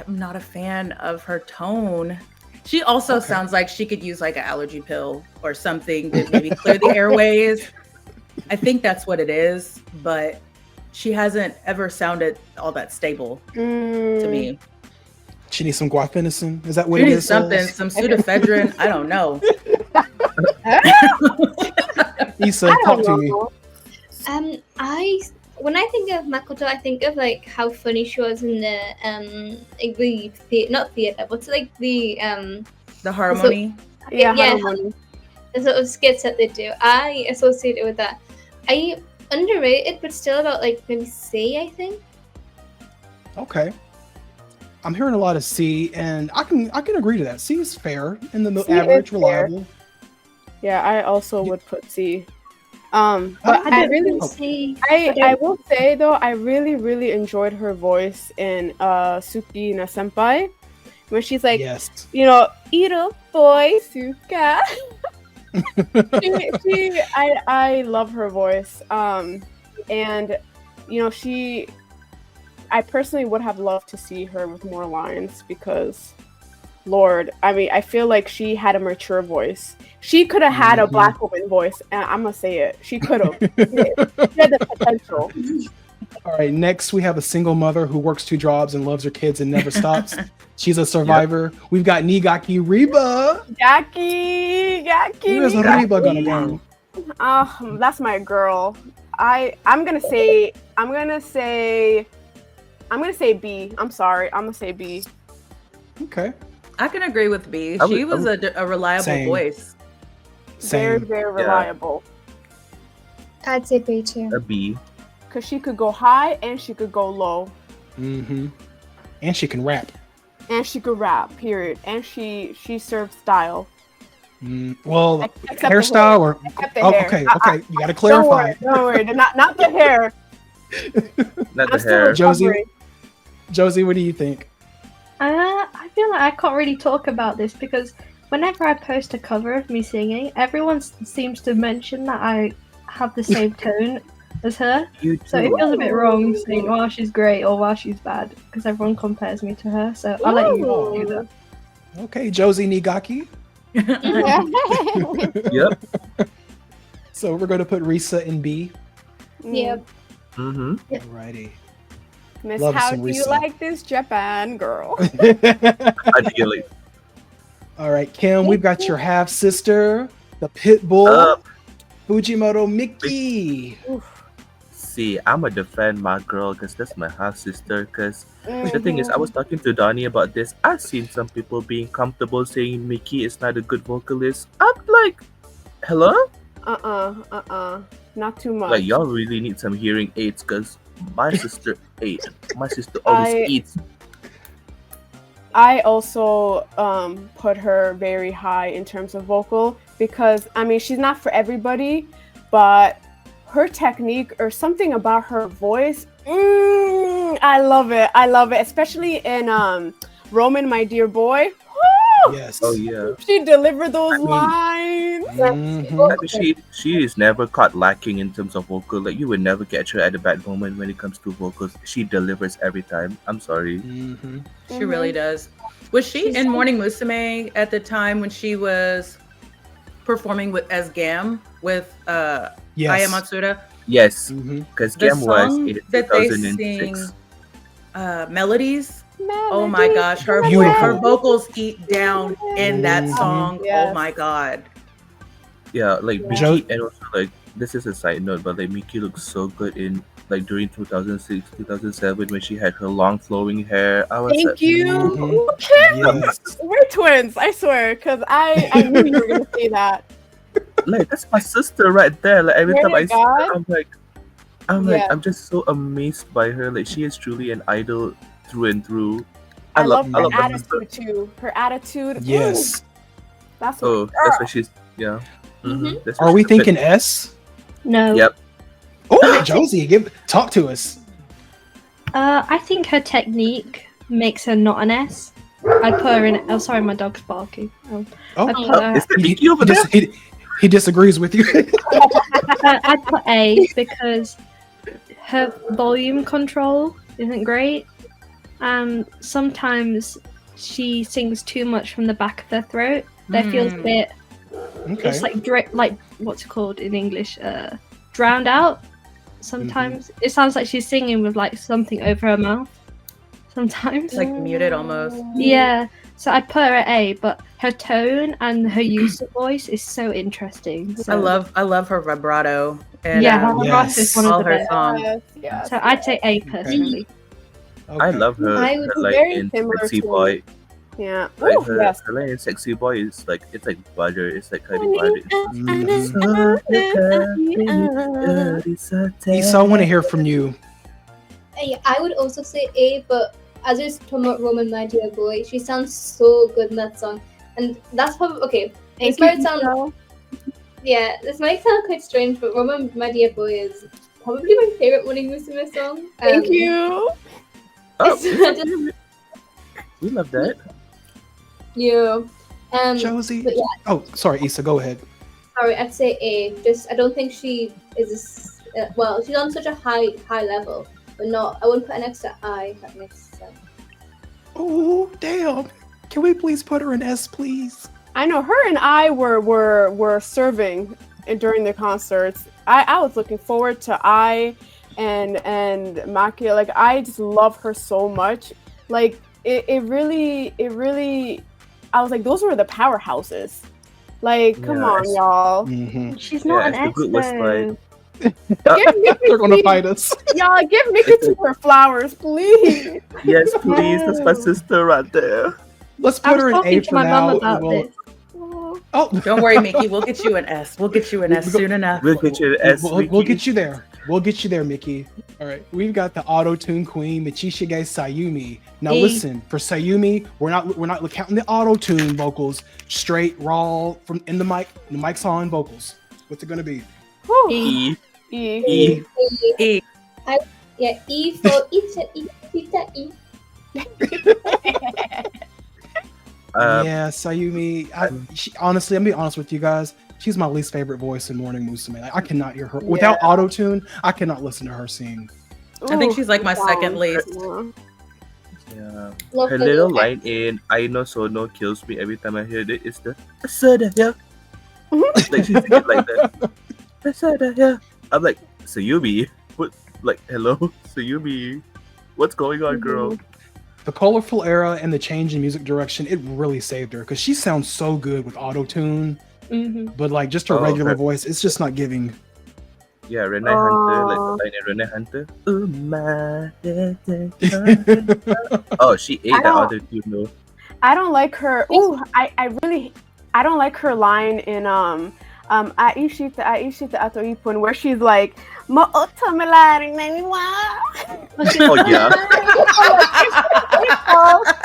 not a fan of her tone. She also Okay. sounds like she could use like an allergy pill or something to maybe clear the airways. I think that's what it is, but she hasn't ever sounded all that stable to me. She needs some guaifenicin. Is that what She it needs is? something, Souls? some pseudoephedrine. I don't know. Issa, I talk don't to me. know. When I think of Makoto, I think of like how funny she was in the not theater, but like the The harmony. Yeah, Yeah. Harmony. the sort of skits that they do. I associate it with that. I underrated, but still about like maybe C, I think. Okay. I'm hearing a lot of C, and I can agree to that. C is fair in the C average, is fair. reliable. Yeah, I also would put C. But I I don't really, think C. I will say though, I really enjoyed her voice in Suki na Senpai when she's like, Yes. Iro boy Suka. I love her voice. And I personally would have loved to see her with more lines because, Lord, I mean, I feel like she had a mature voice. She could have had a black woman voice, and I'm gonna say it. She could have. She had the potential. All right. Next, we have a single mother who works 2 jobs and loves her kids and never stops. She's a survivor. We've got Niigaki Risa. Jackie. Where's Reba gonna go? That's my girl. I'm gonna say B. I'm sorry. I'm gonna say B. Okay. I can agree with B. I would- She was a reliable Same. voice. Very, Same. very reliable. I'd say B too. A B. Because she could go high and she could go low. Mm-hmm. And she can rap. And she could rap, period. And she served style. Well, Except the hairstyle or Except the hair. okay. You got to clarify. Don't worry. Not the hair. Not I'm the still hair. recovering. Josie, what do you think? I feel like I can't really talk about this because whenever I post a cover of me singing, everyone seems to mention that I have the same tone as her. You So it too. feels a bit wrong saying, "Wow, she's great" or "Wow, she's bad," because everyone compares me to her. So I'll let you all do that. Okay, Josie Niigaki. Yep. So we're going to put Risa in B. Yep. Mm-hmm. Alrighty. Miss, Love how some do you Risa. like this Japan girl? Ideally. All right, Kim, we've got your half sister, the pit bull, Up. Fujimoto Miki. see, I'm gonna defend my girl because that's my half sister. Because the thing is, I was talking to Donnie about this. I've seen some people being comfortable saying Miki is not a good vocalist. I'm like, hello? Not too much. Like, y'all really need some hearing aids because my sister ate. My sister always eats. I also put her very high in terms of vocal because, I mean, she's not for everybody, but her technique or something about her voice, I love it. I love it, especially in Roman, My Dear Boy. Woo! Yes. Oh yeah. She delivered those lines. I mean, she is never caught lacking in terms of vocal. Like you would never catch her at a bad moment when it comes to vocals. She delivers every time. I'm sorry. She really does. Was she in Morning Musume at the time when she was performing as Gam with Aya Matsuda? Yes, because Gam was in that they 2006. sing, Melodies. Oh my gosh, her vocals eat down in that song. Yes. Oh my god. Yeah, like Miki, and also like this is a side note, but like Miki looks so good in like during 2006, 2007 when she had her long flowing hair. I was Thank you. Yes. We're twins, I swear, because I knew you were gonna say that. Like that's my sister right there. Like every time I see her, I'm just so amazed by her. Like she is truly an idol through and through. I love her attitude too. Her attitude. Yes. That's what she's. Yeah. Are we thinking S? No. Yep. Oh, Josie, talk to us. I think her technique makes her not an S. I'd put her in. Oh, sorry, my dog's barking. Is that Miki over there? He disagrees with you. I'd put A because her volume control isn't great. Sometimes she sings too much from the back of her throat. That feels a bit. Okay. It's like what's it called in English? Drowned out. Sometimes it sounds like she's singing with like something over her mouth. Sometimes like muted almost. Yeah. So I'd put her at A, but her tone and her use of voice is so interesting. So. I love her vibrato. And, her vibrato is one of the best. songs. Yes. So I'd say A personally. Okay. I love her. Her like in Sexy Boy. Yeah. Like her line in Sexy Boy is like it's like butter. It's like honey butter. Lisa, I want to hear from you. Yeah, I would also say A, but as I was talking about Roman, My Dear Boy, she sounds so good in that song, and that's probably okay. This might sound quite strange, but Roman, My Dear Boy is probably my favorite Morning Musume song. Thank you. We love that. Yeah. Josie. Oh, sorry, Issa. Go ahead. Sorry, I'd say A. I don't think she is. She's on such a high level, but not. I wouldn't put an extra I. If that makes sense. Oh damn! Can we please put her in S, please? I know her and I were serving during the concerts. I was looking forward to I and Maki. Like I just love her so much. Like it really. I was like, those were the powerhouses. Like, come on, y'all. She's not an S though. They're gonna fight us. Y'all, give Miki to her flowers, please. Yes, please. That's my sister right there. Let's put her in A for now. Oh, don't worry, Miki. We'll get you an S. We'll get you an S soon enough. We'll get you an S. We'll get you there. We'll get you there, Miki. All right, we've got the auto-tune queen, Michishige Sayumi. Now listen, for Sayumi, we're not counting the auto-tune vocals, straight raw from in the mic. The mic's on vocals. What's it gonna be? E. E. E for E. Yeah, Sayumi. Honestly, I'm being honest with you guys. She's my least favorite voice in Morning Musume. Like, I cannot hear her without auto tune. I cannot listen to her sing. I think she's like my second least. Yeah, her little line in "I Know Sono" kills me every time I hear it. It's the "Yasuda, yeah." Like she's singing like that. "Yasuda, yeah." I'm like, Sayumi, what? Like, hello, Sayumi, what's going on, girl? The colorful era and the change in music direction, it really saved her because she sounds so good with auto tune. But like just her regular voice, it's just not giving. Yeah, Renai Hunter, like the line in Renai Hunter. Oh, she I ate that don't other tune though. I don't like her. Ooh, I don't like her line in Aishita Ato Ipun where she's like Mo otomelari nani wa. Oh yeah.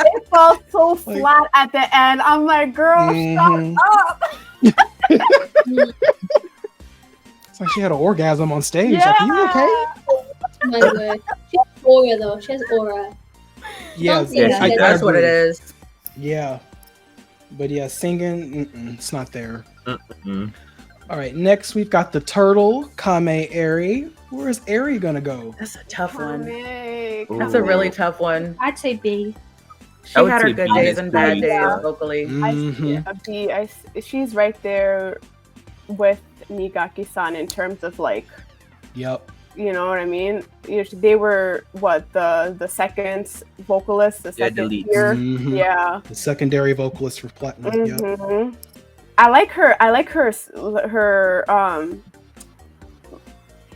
It falls so flat at the end. I'm like, girl, shut up. It's like she had an orgasm on stage. Yeah. Like, are you okay? My word. She has aura though. She has aura. Yeah, Yeah, I That's what it agree. is. Yeah. But yeah, singing, it's not there. Mm-mm. All right, next we've got the turtle, Kamei Eri. Where is Eri gonna go? That's a tough one. Kamei. That's a really tough one. I'd say B. I She would had her say good B days is and bad pretty, days vocally. Mhm. She's right there with Niigaki-san in terms of like, Yep. you know what I mean? They were what the second vocalist, the Yeah, the second leads. tier. Mhm. Yeah. The secondary vocalist for Platinum. Yep. Mhm. I like her.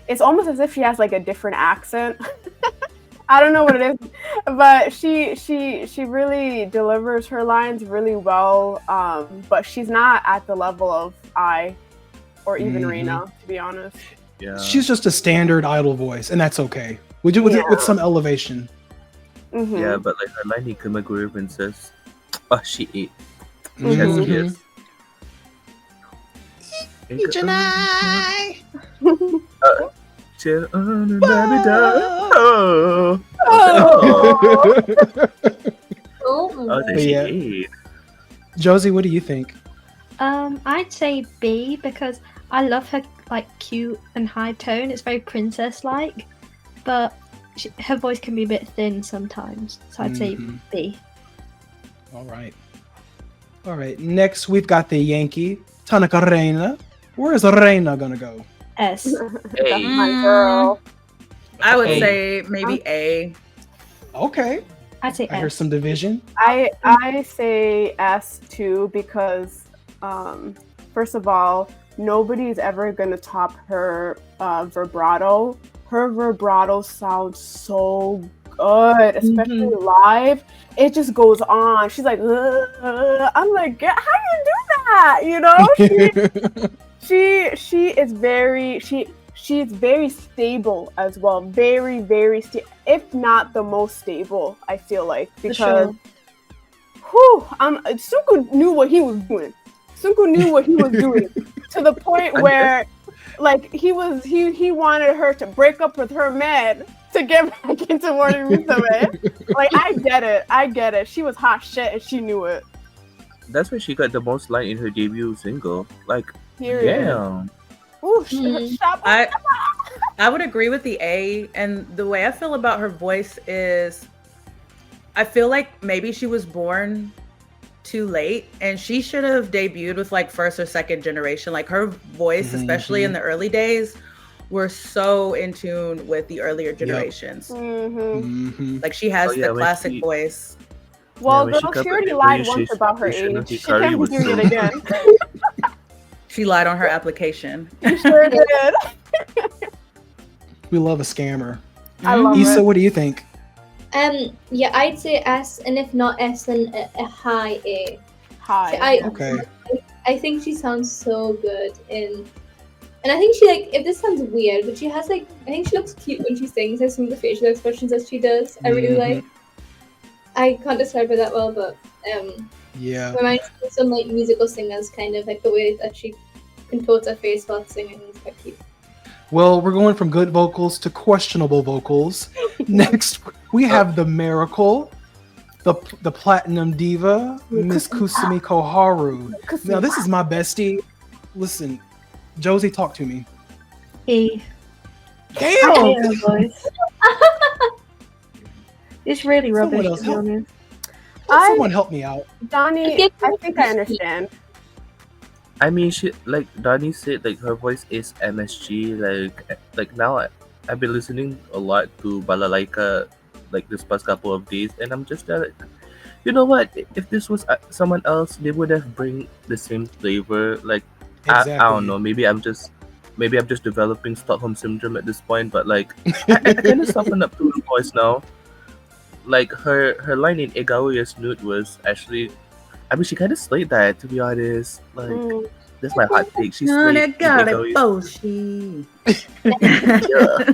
It's almost as if she has like a different accent. I don't know what it is, but she really delivers her lines really well. But she's not at the level of Ai or even Mhm. Reina, to be honest. Yeah. She's just a standard idol voice, and that's okay. We do with some elevation. Mhm. Yeah, but like her line in Kamaguri Princess, oh, she ate. She has Mhm. gifts. Chill on a oh. Oh my Oh, god. then she Yeah. ate. Josie, what do you think? I'd say B because I love her like cute and high tone. It's very princess-like, but her voice can be a bit thin sometimes. So I'd say Mhm. B. All right. All right. Next, we've got the Yankee, Tanaka Reina. Where is Reina gonna go? S. That's my girl. I would A. say maybe A. Okay. I'd say I hear S. some division. I say S too because first of all, nobody's ever gonna top her vibrato. Her vibrato sounds so good, especially live. It just goes on. She's like, I'm like, how do you do that? You know, she is very she's very stable as well. Very if not the most stable. I feel like because. Sunku knew what he was doing. Sunku knew what he was doing to the point where, like, he wanted her to break up with her man to get back into Morning Musume. Like, I get it. She was hot shit and she knew it. That's why she got the most line in her debut single. Like, Period. damn. Ooh, I would agree with the A, and the way I feel about her voice is I feel like maybe she was born too late and she should have debuted with like first or second generation. Like her voice, especially in the early days, were so in tune with the earlier generations. Like she has the classic voice. Well, girl, she already lied once about her age. She can't be doing it again. She lied on her application. She sure did. We love a scammer. I love Issa, it. what do you think? Yeah, I'd say S, and if not S, then a high A. High. Okay. I think she sounds so good and I think she like if this sounds weird, but she has like I think she looks cute when she sings. There's some of the facial expressions that she does. I really like. I can't describe her that well, but Yeah. reminds me of some like musical singers, kind of like the way that she contorts her face while singing is quite cute. Well, we're going from good vocals to questionable vocals. Next, we have the Miracle, the Platinum Diva, Miss Kusumi Koharu. Now, this is my bestie. Listen, Josie, talk to me. E. Damn! I hate her voice. It's really rubbish, Someone else to be honest. Someone help me out. Donnie, I think I understand. I mean, she like Donnie said, like her voice is MSG. Like now, I've been listening a lot to Balalaika, like this past couple of days, and I'm just like, you know what? If this was someone else, they would have bring the same flavor. Like I don't know. Maybe I'm just maybe I'm just developing Stockholm syndrome at this point, but like I kind of softened up to her voice now. Like her line in Egaoya Snoot was actually, I mean, she kind of slayed that, to be honest. Like that's my hot take. She slayed in Egaoya Snoot. Yeah.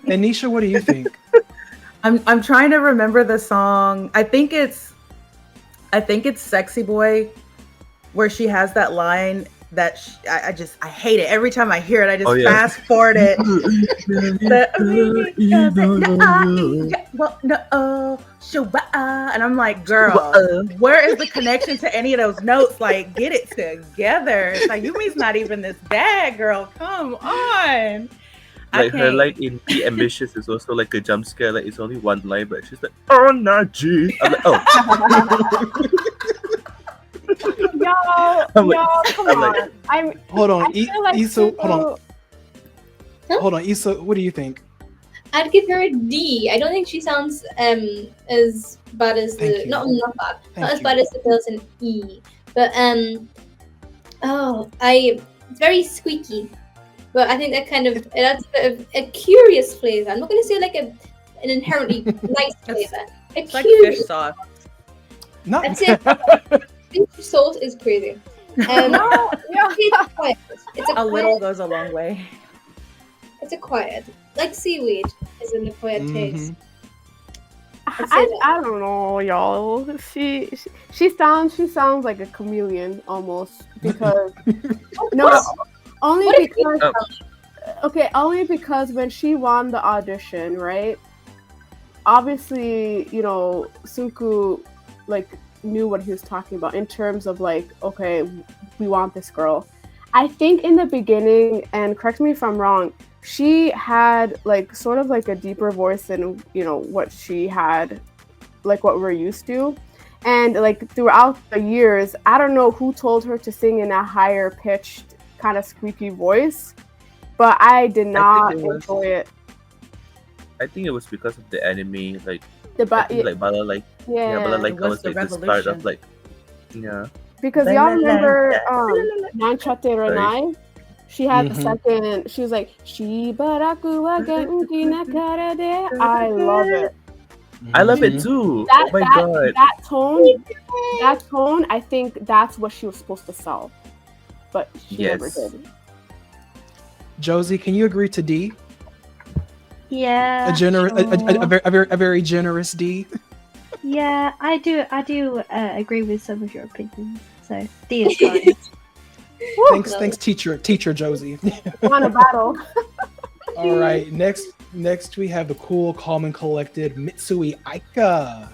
And Nisha, what do you think? I'm trying to remember the song. I think it's Sexy Boy, where she has that line that I hate it. Every time I hear it, I just fast forward it. And I'm like, girl, where is the connection to any of those notes? Like, get it together. Sayumi's not even this bad, girl. Come on. Like her line in Be Ambitious is also like a jump scare. Like it's only one line, but she's like, "Oh, Naji." I'm like, "Oh." Come on. Hold on, like Issa. Hold on. Huh? Hold on, Issa. What do you think? I'd give her a D. I don't think she sounds as bad as not bad, not as bad as the girls in E. But it's very squeaky. But I think that kind of it adds a bit of a curious flavor. I'm not going to say like an inherently nice flavor. It's like fish sauce. Not. I'd say fish sauce is crazy. It's quiet. A little goes a long way. It's acquired, like seaweed is an acquired taste. I don't know, y'all. She sounds like a chameleon almost because only because when she won the audition, right? Obviously, Sunku like knew what he was talking about in terms of like, okay, we want this girl. I think in the beginning, and correct me if I'm wrong, she had like sort of like a deeper voice than what she had, like what we're used to. And like throughout the years, I don't know who told her to sing in a higher pitched kind of squeaky voice, but I did not enjoy it. I think it was because of the anime, like Bala like was like the start of like because y'all remember Nanchate Renai? She had the second. She was like Shibaraku wa genki nakara de. I love it. I love it too. Oh my god. That tone, I think that's what she was supposed to sell. But she never did. Josie, can you agree to D? Yeah. A very generous D. Yeah, I do agree with some of your opinions. So D is fine. Thanks, teacher Josie. Want a battle? All right, next we have the cool, calm, and collected Mitsui Aika.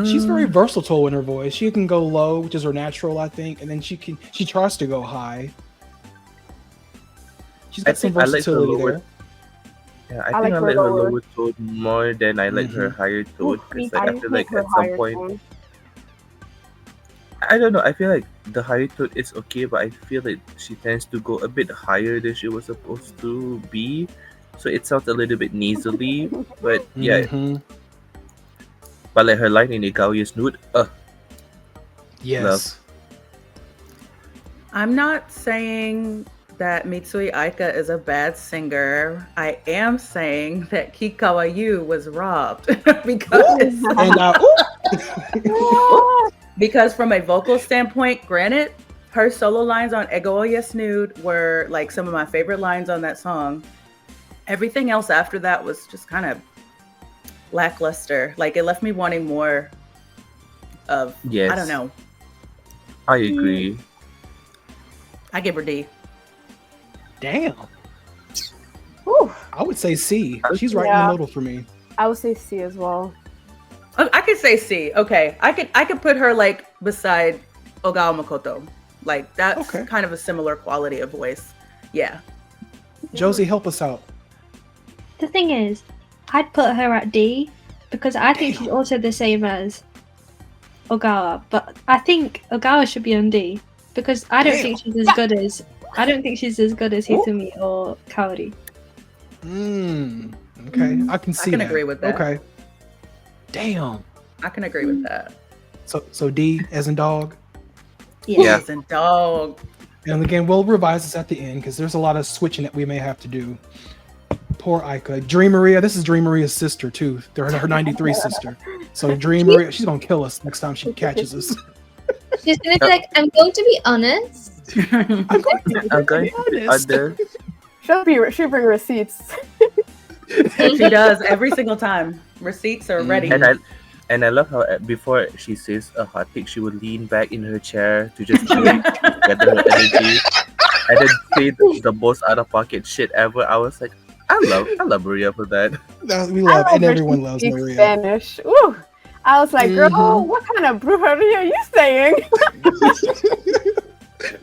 She's very versatile in her voice. She can go low, which is her natural, I think, and then she tries to go high. She's got some versatility there. Yeah, I think I like her lower tone more than I like her higher tone, because like, I feel like at some point, I don't know, I feel like the higher tone is okay, but I feel like she tends to go a bit higher than she was supposed to be, so it sounds a little bit nasally, but yeah. But like her line in Egaoya Snoot, yes. Love. I'm not saying that Mitsui Aika is a bad singer. I am saying that Kikawa Yu was robbed because from a vocal standpoint, granted, her solo lines on Egaoya Snood were like some of my favorite lines on that song. Everything else after that was just kind of lackluster. Like it left me wanting more of, I don't know. I agree. I give her D. Damn. Whew. I would say C. She's right in the middle for me. I would say C as well. I could say C. Okay. I could put her like beside Ogawa Makoto. Like that's kind of a similar quality of voice. Yeah. Josie, help us out. The thing is, I'd put her at D because I think she's also the same as Ogawa, but I think Ogawa should be on D because I don't think she's as good as Hitomi or Kaori. Okay, I can see. I can agree with that. Okay. Damn. I can agree with that. So D as in dog. Yeah. As in dog. And again, we'll revise this at the end because there's a lot of switching that we may have to do. Poor Aika. Dream Maria, this is Dream Maria's sister too. They're her 93 sister. So Dream Maria, she's gonna kill us next time she catches us. She's gonna be like, I'm going to be honest. I'm going to be honest. She'll bring receipts. She does every single time. Receipts are ready. And I love how before she says a hot take, she would lean back in her chair to just gather her energy, and then say the most out of pocket shit ever. I was like, I love Maria for that. We love, and everyone loves speaks Maria. Spanish. Ooh. I was like, girl, what kind of brujeria are you saying?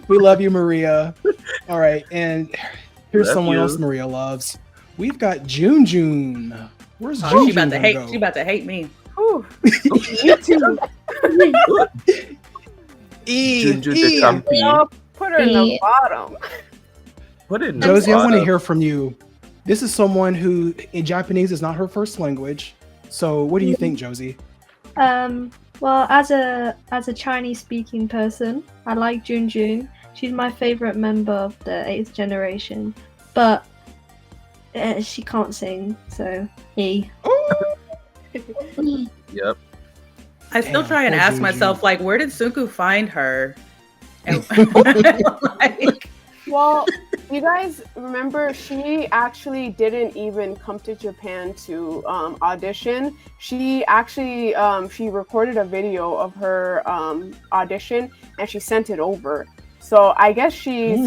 We love you, Maria. All right, and here's Love someone you. else Maria loves. We've got Junjun. Where's Oh, Junjun? she about to hate. go? She about to hate me. Ooh. You too. Junjun the Champi. Oh, put her in the bottom. Put it in Josie, I want to bottom. hear from you. This is someone who in Japanese is not her first language. So what do you think, Josie? Well, as a Chinese speaking person, I like Junjun. She's my favorite member of the 8th generation, but she can't sing, so E. Yep. I still Damn, try and poor ask Junjun. myself, like, where did Suku find her? And, like, Well, you guys remember she actually didn't even come to Japan to audition. She actually she recorded a video of her audition and she sent it over. So I guess she's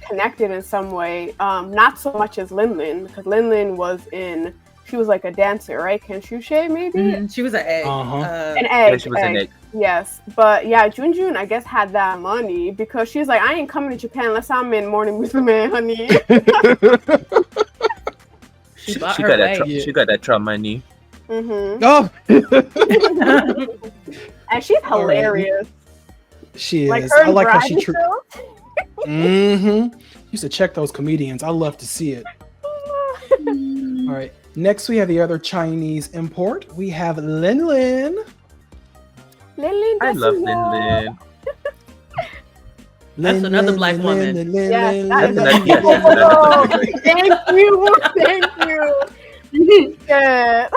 connected in some way. Not so much as Linlin, because Linlin she was like a dancer, right? Kenshushe, maybe? she was an egg. An egg. Yeah, she was an egg. Yes, but yeah, Junjun, I guess, had that money because she's like, I ain't coming to Japan unless I'm in Morning Musume, honey. She bought She her got way. that. She got that Trump money. Mm-hmm. Oh, And she's hilarious. she is. Like her I like how she. Bradley Used to check those comedians. I love to see it. All right. Next, we have the other Chinese import. We have Linlin. Linlin, I love Linlin. That's another black woman. Yes, that is That's a- another black Thank you. Yeah.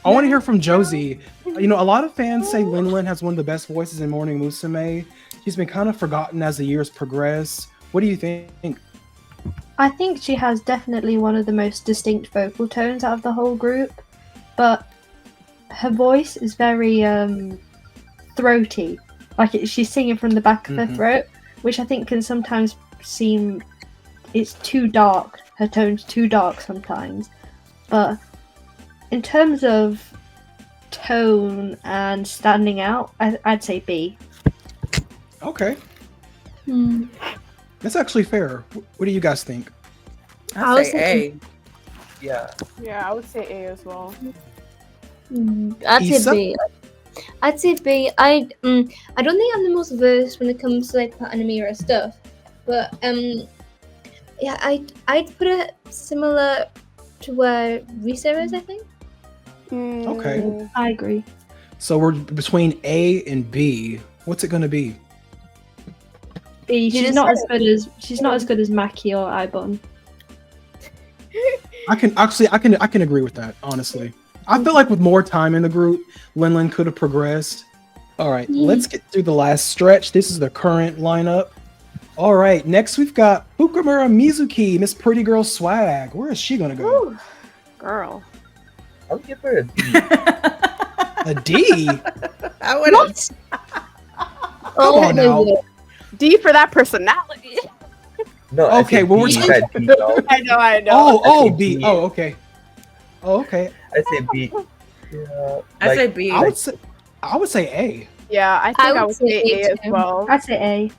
I want to hear from Josie. You know, a lot of fans say Linlin has one of the best voices in Morning Musume. She's been kind of forgotten as the years progress. What do you think? I think she has definitely one of the most distinct vocal tones out of the whole group, but her voice is very throaty. Like she's singing from the back of her throat, which I think can sometimes seem it's too dark. Her tone's too dark sometimes. But in terms of tone and standing out, I'd say B. Okay. That's actually fair. What do you guys think? I say A. Yeah. Yeah, I would say A as well. I'd Issa? say B. I'd say B. I don't think I'm the most versed when it comes to like anime era stuff, but yeah, I'd put it similar to where Risa is. I think. Okay. I agree. So we're between A and B. What's it going to be? B. just She's not as said good as Maki or Ibon. I can agree with that, honestly. I feel like with more time in the group, Linlin could have progressed. All right, let's get through the last stretch. This is the current lineup. All right, next we've got Fukumura Mizuki, Miss Pretty Girl Swag. Where is she gonna go? Ooh, girl. I'll give her a D. A D? I would. What? Come on now. D for that personality. No. I Okay, said well, we're B, talking- not D, no. I know. Oh, I say B. B. Oh, okay. Oh, okay. I say B. Yeah. I say B. I would say A. Yeah, I think I would say A as well. I'd say A.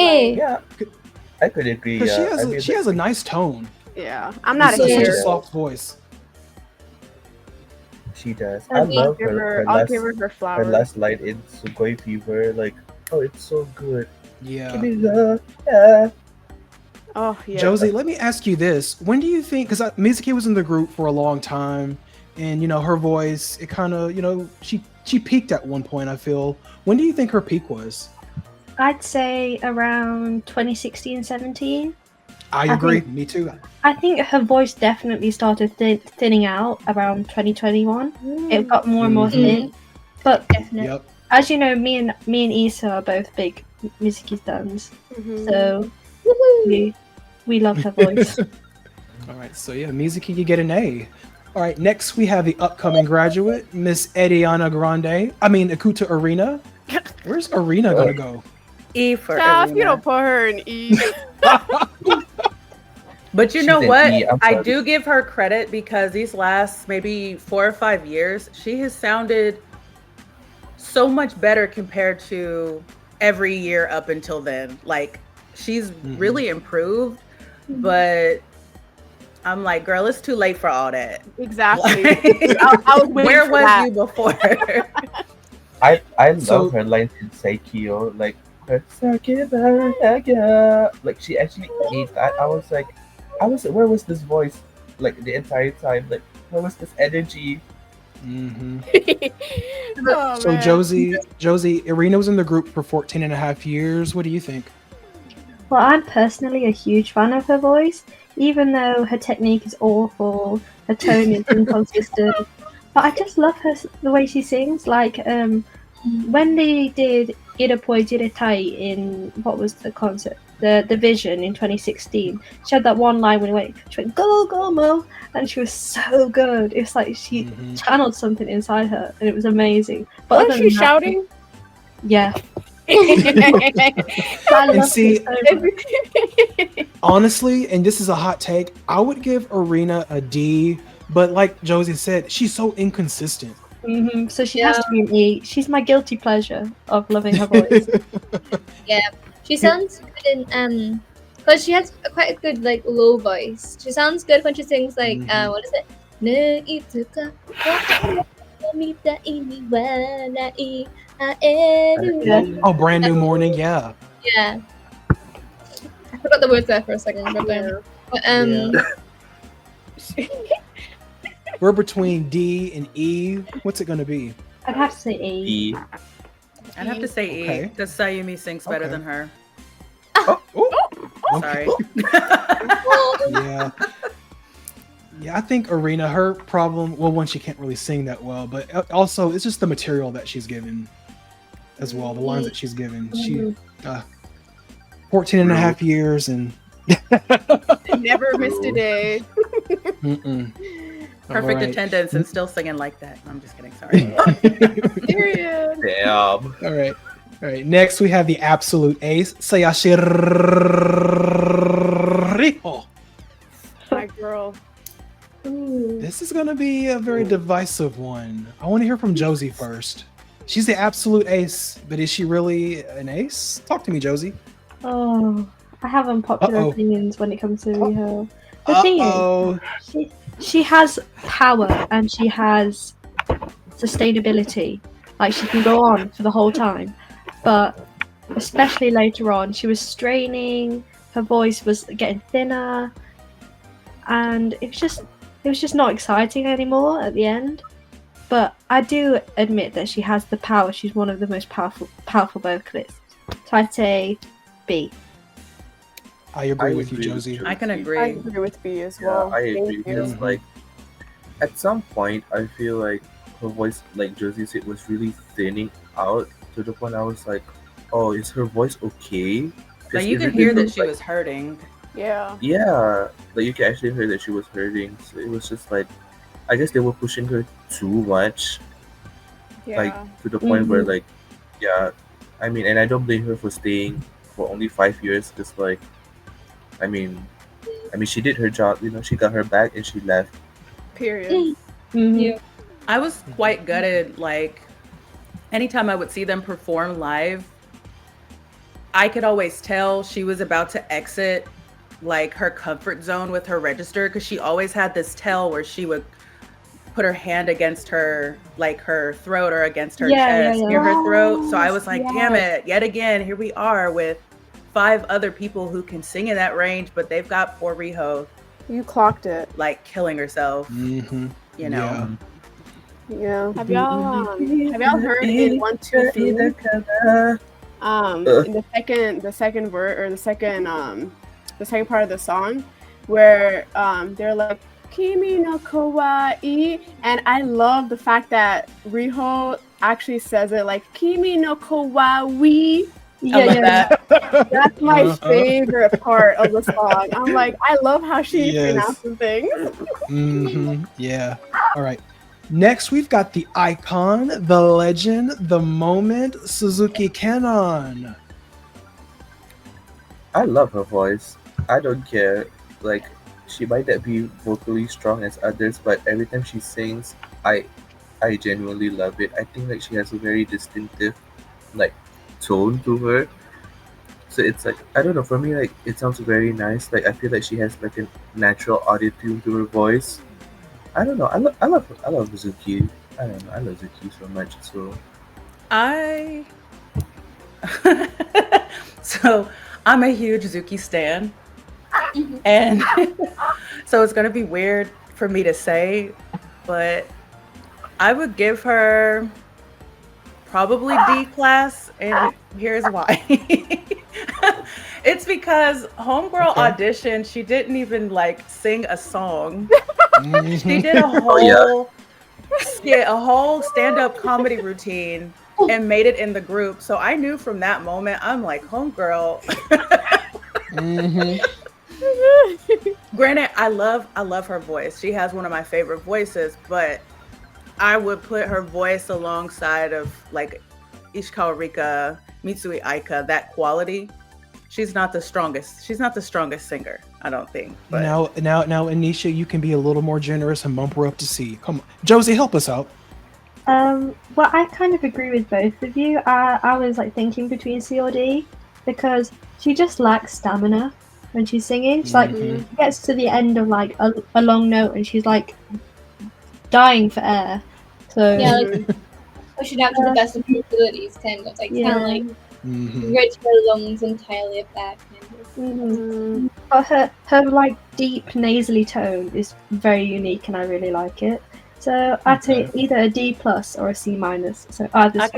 A. Yeah. I could agree. Because Yeah. she has a nice tone. Yeah, I'm not It's a such a hater. soft voice. She does. I I'll love give her. I'll give her Her flowers. last line in Sugoi Fever, like, oh, it's so good. Yeah. Give me love. Yeah. Oh yeah. Josie, let me ask you this. When do you think, because Mizuki was in the group for a long time, and, you know, her voice, it kind of, you know, she peaked at one point, I feel. When do you think her peak was? I'd say around 2016, 17. I agree. Me too. I think her voice definitely started thinning out around 2021. It got more and more thin. But Definitely. as you know, me and Issa are both big Mizuki fans. So we love her voice. All right, so yeah, Mizuki, you get an A. All right, next we have the upcoming graduate, Miss Ariana Grande. I mean, Ikuta Erina. Where's Erina gonna go? E for Stop, Irina. you don't put her in E. But you She's know an what? E, I'm I sorry. do give her credit because these last maybe 4 or 5 years, she has sounded so much better compared to every year up until then. Like, she's really improved, but I'm like, girl, it's too late for all that. Exactly. Like, I was waiting where for was that. you before? I love So- her lines in Seikyo, like her like she actually made that. Where was this voice? Like the entire time, like where was this energy? Oh, So man. Josie, Irina was in the group for 14 and a half years. What do you think? Well, I'm personally a huge fan of her voice, even though her technique is awful, her tone is inconsistent. But I just love the way she sings. Like, when they did Irapoi Jiretai in, what was the concert? The Vision in 2016. She had that one line when she went, go, go, Mo! And she was so good. It's like she channeled something inside her, and it was amazing. But Wasn't other she than that, shouting? Yeah. I And love see, it so much. honestly, and this is a hot take, I would give Irina a D, but like Josie said, she's so inconsistent. So she has to be an E. She's my guilty pleasure of loving her voice. Yeah, she sounds good in because she has quite a good like low voice. She sounds good when she sings like what is it? Ne ituka mitai ni wa nai aeru. Oh, Brand New Morning, yeah. Yeah, I forgot the words there for a second. But We're between D and E. What's it gonna be? I'd have to say E. E. I'd have to say Okay. E because Sayumi sings better Okay. than her. Okay. Sorry. Yeah. Yeah, I think Irina, her problem, well, one, she can't really sing that well, but also it's just the material that she's given as well, the lines that she's given. She, 14 and a half years and Never missed a day. Perfect Alright. attendance and still singing like that. I'm just kidding. Sorry. Period. Damn. All right. Next, we have the absolute ace, Sayashi Riho. My girl. This is going to be a very divisive one. I want to hear from Josie first. She's the absolute ace, but is she really an ace? Talk to me, Josie. Oh, I have unpopular Uh-oh. opinions when it comes to Riho. The thing is, she has power and she has sustainability. Like, she can go on for the whole time. But especially later on, she was straining, her voice was getting thinner, and it was just not exciting anymore at the end. But I do admit that she has the power. She's one of the most powerful vocalists. So I'd say B. I agree I with you, agree with Josie. you. I can I agree. agree with B as Yeah, well. I agree Thank you. because like at some point I feel like her voice, like Josie said, was really thinning out to the point I was like, oh, is her voice okay? 'Cause Like, you it could really hear that looked she like- was hurting. Yeah. Yeah, like you can actually hear that she was hurting. So it was just like, I guess they were pushing her too much, Yeah. like to the point where like, yeah, I mean, and I don't blame her for staying for only 5 years because like, I mean, she did her job. You know, she got her back and she left. Period. Yeah. I was quite gutted. Like, anytime I would see them perform live, I could always tell she was about to exit like her comfort zone with her register because she always had this tell where she would put her hand against her, like her throat or against her chest, near her throat. So I was like, damn it, yet again, here we are with 5 other people who can sing in that range, but they've got poor Riho You clocked it. like killing herself, Mm-hmm. you know. Yeah. Yeah. Have y'all heard in 1, 2, 3? In the second word or the second part of the song, where they're like Kimi no kawaii, and I love the fact that Riho actually says it like Kimi no kawaii. I love that. That's my favorite part of the song. I'm like, I love how she pronounces things. Yeah. All right. Next, we've got the icon, the legend, the moment, Suzuki Kanon. I love her voice. I don't care. Like, she might not be vocally strong as others, but every time she sings, I genuinely love it. I think like she has a very distinctive like tone to her. So it's like I don't know. For me, like it sounds very nice. Like I feel like she has like a natural audio tune to her voice. I don't know. I love Zuki. I don't know. I love Zuki so much. So I so I'm a huge Zuki stan, and so it's gonna be weird for me to say, but I would give her probably D class, and here's why. It's because Homegirl audition, she didn't even like sing a song. She did a whole a whole stand-up comedy routine and made it in the group. So I knew from that moment, I'm like, Homegirl. Granted, I love her voice. She has one of my favorite voices, but I would put her voice alongside of like Ishikawa Rika, Mitsui Aika, that quality. She's not the strongest. She's not the strongest singer, I don't think. But Now, Anisha, you can be a little more generous and bump her up to C. Come on, Josie, help us out. Well, I kind of agree with both of you. I was like thinking between C or D because she just lacks stamina when she's singing. She's like gets to the end of like a long note and she's like dying for air. So yeah, like pushing out to the best of her abilities, kind of like rips her lungs entirely of that kind of. But her like deep nasally tone is very unique and I really like it. So I'd say either a D plus or a C minus. So either I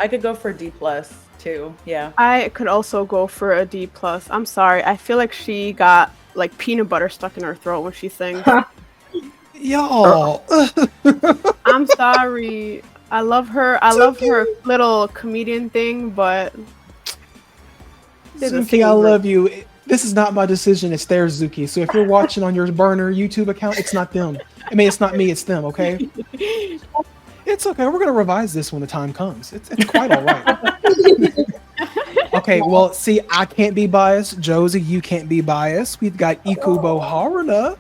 could go for D plus too. Yeah. I could also go for a D plus. I'm sorry. I feel like she got like peanut butter stuck in her throat when she sings. Y'all. I'm sorry. I love her. I love her little comedian thing, but Zuki, I love you. This is not my decision. It's theirs, Zuki. So if you're watching on your burner YouTube account, it's not them. I mean, it's not me. It's them. Okay. It's okay. We're gonna revise this when the time comes. It's quite all right. Okay. Well, see, I can't be biased. Josie, you can't be biased. We've got Ikubo Haruna.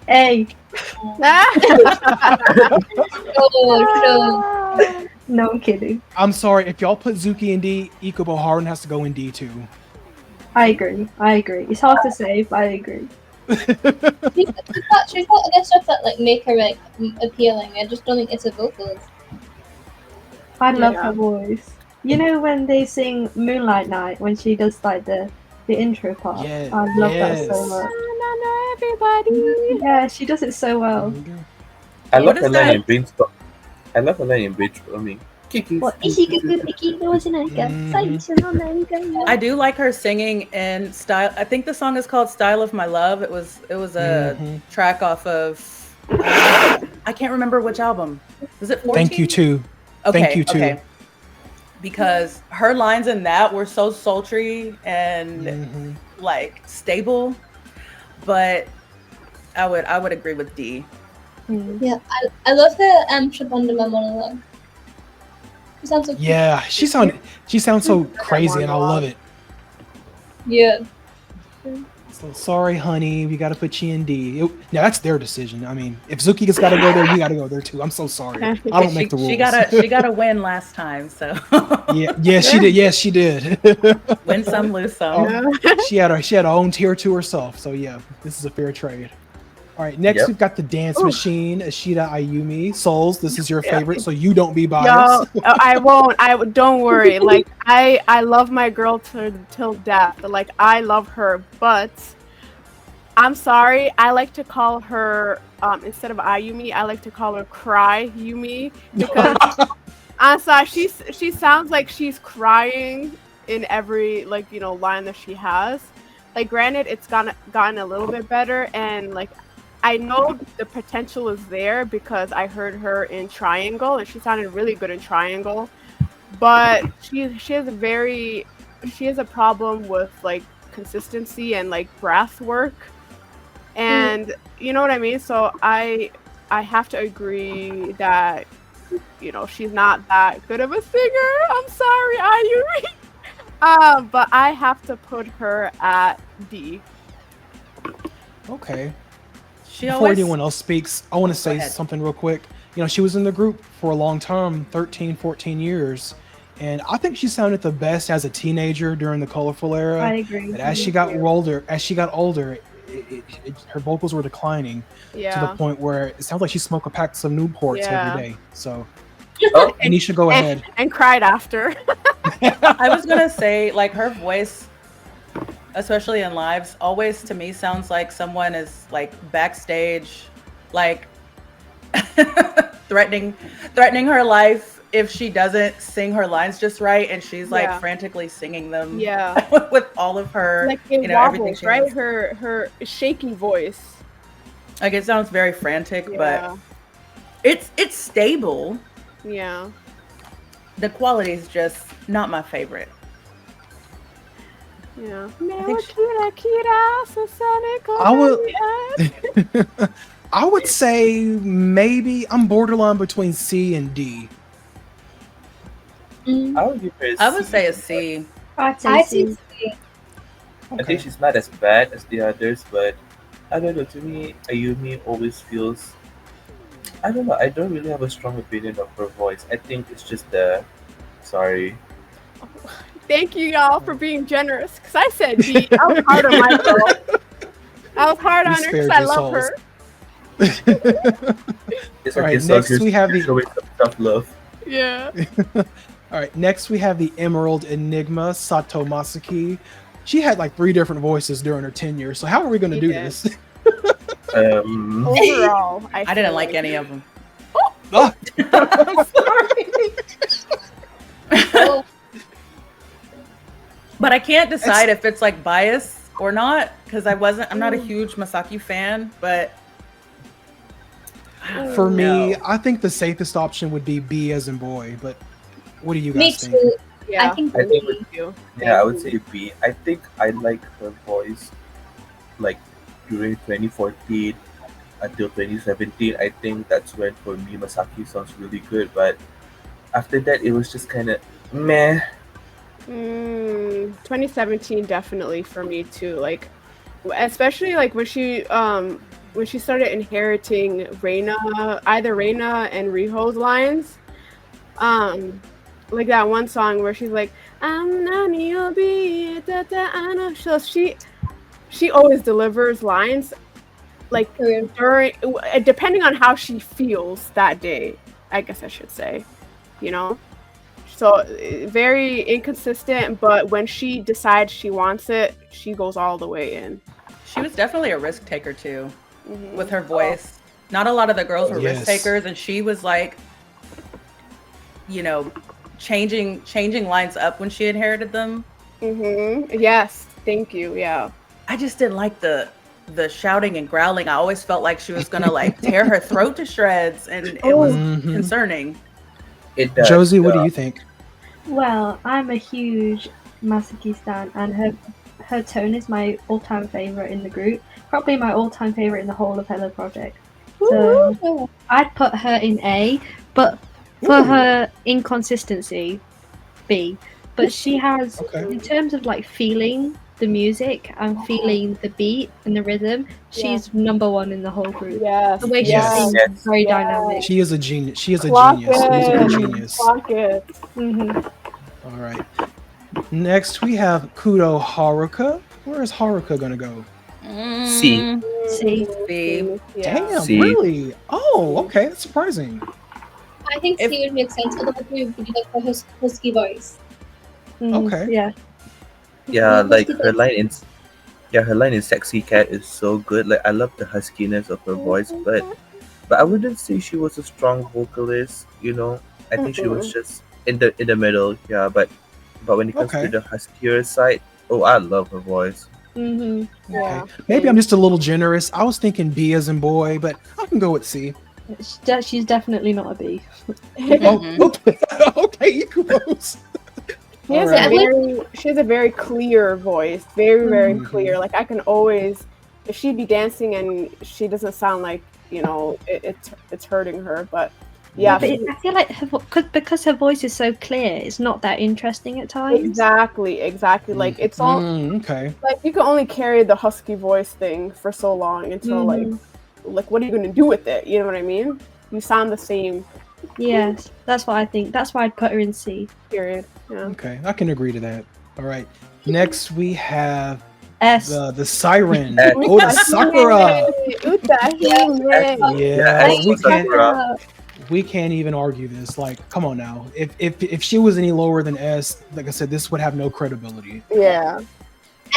Hey. Oh, No, I'm kidding. I'm sorry. If y'all put Zuki in D, Ikubo Haruna has to go in D too. I agree. It's hard to say, but I agree. she's got other stuff that like make her like appealing. I just don't think it's a vocals. I love her voice. You know when they sing Moonlight Night when she does like the intro part. Yes. I love that so much. Everybody. Yeah, she does it so well. I love her is line that? in Brainstorm. I love her line in Brainstorm. I mean, What I do like her singing in style. I think the song is called "Style of My Love." It was a track off of I can't remember which album. Was it 14? Thank you too. Okay, Thank you too. okay. Because her lines in that were so sultry and like stable, but I would agree with D. Yeah, I love her Shabandama monologue. She sounds so cute. Yeah, she sounds so crazy, and I love it. Yeah. So sorry, honey, we got to put you in D. Now that's their decision. I mean, if Zuki's got to go there, you got to go there too. I'm so sorry. I don't make the rules. She got to win last time, so yeah, she did. Yes, she did. Win some, lose some. She had her own tier to herself. So yeah, this is a fair trade. All right, next we've got the dance machine, Ashida Ayumi. Souls, this is your favorite, so you don't be biased. No, I won't. Don't worry. Like I love my girl till death. Like I love her, but I'm sorry. I like to call her instead of Ayumi, I like to call her Cry Yumi because I'm sorry. She sounds like she's crying in every like line that she has. Like granted, it's gotten a little bit better, and like I know the potential is there because I heard her in Triangle and she sounded really good in Triangle. But she has a problem with like consistency and like breath work, and you know what I mean. So I have to agree that she's not that good of a singer. I'm sorry, Ayuri. But I have to put her at D. Okay. She Before always anyone else speaks, I want to say ahead. something real quick. She was in the group for a long time, 13, 14 years. And I think she sounded the best as a teenager during the colorful era. I agree. But as she got older, her vocals were declining to the Yeah. point where it sounds like she smoked a pack of Newports Yeah. every day. So Oh, Anisha, go ahead. And cried after. I was gonna say, like, her voice, especially in lives, always to me sounds like someone is like backstage, like threatening her life if she doesn't sing her lines just right, and she's like Yeah. frantically singing them. Yeah. with all of her, Like it everything wobbles, she right? has. Her shaky voice. Like it sounds very frantic, Yeah. but it's stable. Yeah. The quality is just not my favorite. Yeah. I would say maybe I'm borderline between C and D. I would give her a I would C. say a C. I'd say I C. think C. I think she's not as bad as the others, but I don't know. To me, Ayumi always feels. I don't know. I don't really have a strong opinion of her voice. I think it's just the. Sorry. Thank you, y'all, for being generous. Because I said D. I was hard on my girl. I was hard We on her spared because I your love souls. her. It's All okay, right, so next you're we have the showing some tough love. Yeah. All right, next we have the Emerald Enigma, Sato Masaki. She had like 3 different voices during her tenure. So how are we going to She do did. this? Overall, I feel didn't like any of them. Ah, Oh, But I can't decide if it's like bias or not because I'm not a huge Masaki fan, but for me, No. I think the safest option would be B as in boy. But what do you me guys think? too. Yeah. I think I think B. Thank you. Yeah, I would say B. I think I like her voice like during 2014 until 2017. I think that's when for me Masaki sounds really good, but after that it was just kind of meh. 2017 definitely for me too. Like, especially like when she started inheriting either Reina and Riho's lines. Like that one song where she's like, "I'm Nani Obi, da da ano." So she always delivers lines like during depending on how she feels that day. I guess I should say, you know. So very inconsistent, but when she decides she wants it, she goes all the way in. she was definitely a risk taker too Mhm. with her voice. Not a lot of the girls were Yes. risk takers, and she was like, changing lines up when she inherited them. Yes, thank you. Yeah. I just didn't like the shouting and growling. I always felt like she was gonna like tear her throat to shreds, and it was Mhm. concerning. It does. Josie, what do you think? Well, I'm a huge Masaki stan, and her tone is my all-time favorite in the group. Probably my all-time favorite in the whole of Hello Project. So Ooh. I'd put her in A, but for her inconsistency, B. But she has, Okay. in terms of like feeling the music and feeling the beat and the rhythm, she's number one in the whole group. Yes. The way she Yes. sings Yes. is very Yes. dynamic. She is a genius. She is a Clock genius. Musical it. genius. Clock it. All right. Next, we have Kudo Haruka. Where is Haruka gonna go? C. See, B. Yeah. Damn, C. really? Oh, okay. That's surprising. I think C would make sense. Although we would do like her husky voice. Okay. Yeah. Yeah, like Husky her voice. line in her line in Sexy Cat is so good. Like I love the huskiness of her voice, but I wouldn't say she was a strong vocalist, you know. I think she was just in the middle, yeah, but But when it comes Okay. to the huskier side, oh, I love her voice. Mm-hmm. Yeah. Okay. Maybe I'm just a little generous. I was thinking B as in boy, but I can go with C. She's definitely not a B. Oh, okay. Okay, Iikubos. She has, Alright. she has a very clear voice, very, very Mhm. clear. Like I can always, if she be dancing and she doesn't sound like, you know, it's hurting her. But yeah, But I feel like because her voice is so clear, it's not that interesting at times. exactly. Like it's all Okay. like you can only carry the husky voice thing for so long until like what are you gonna do with it? You know what I mean? You sound the same. Yes, that's what I think. That's why I'd put her in C. Period. Yeah. Okay, I can agree to that. All right. Next we have S. the siren, S. Oda Sakura. Uta Hime. Yeah, S we for Sakura. can't even argue this. Like, come on now. If she was any lower than S, like I said, this would have no credibility. Yeah.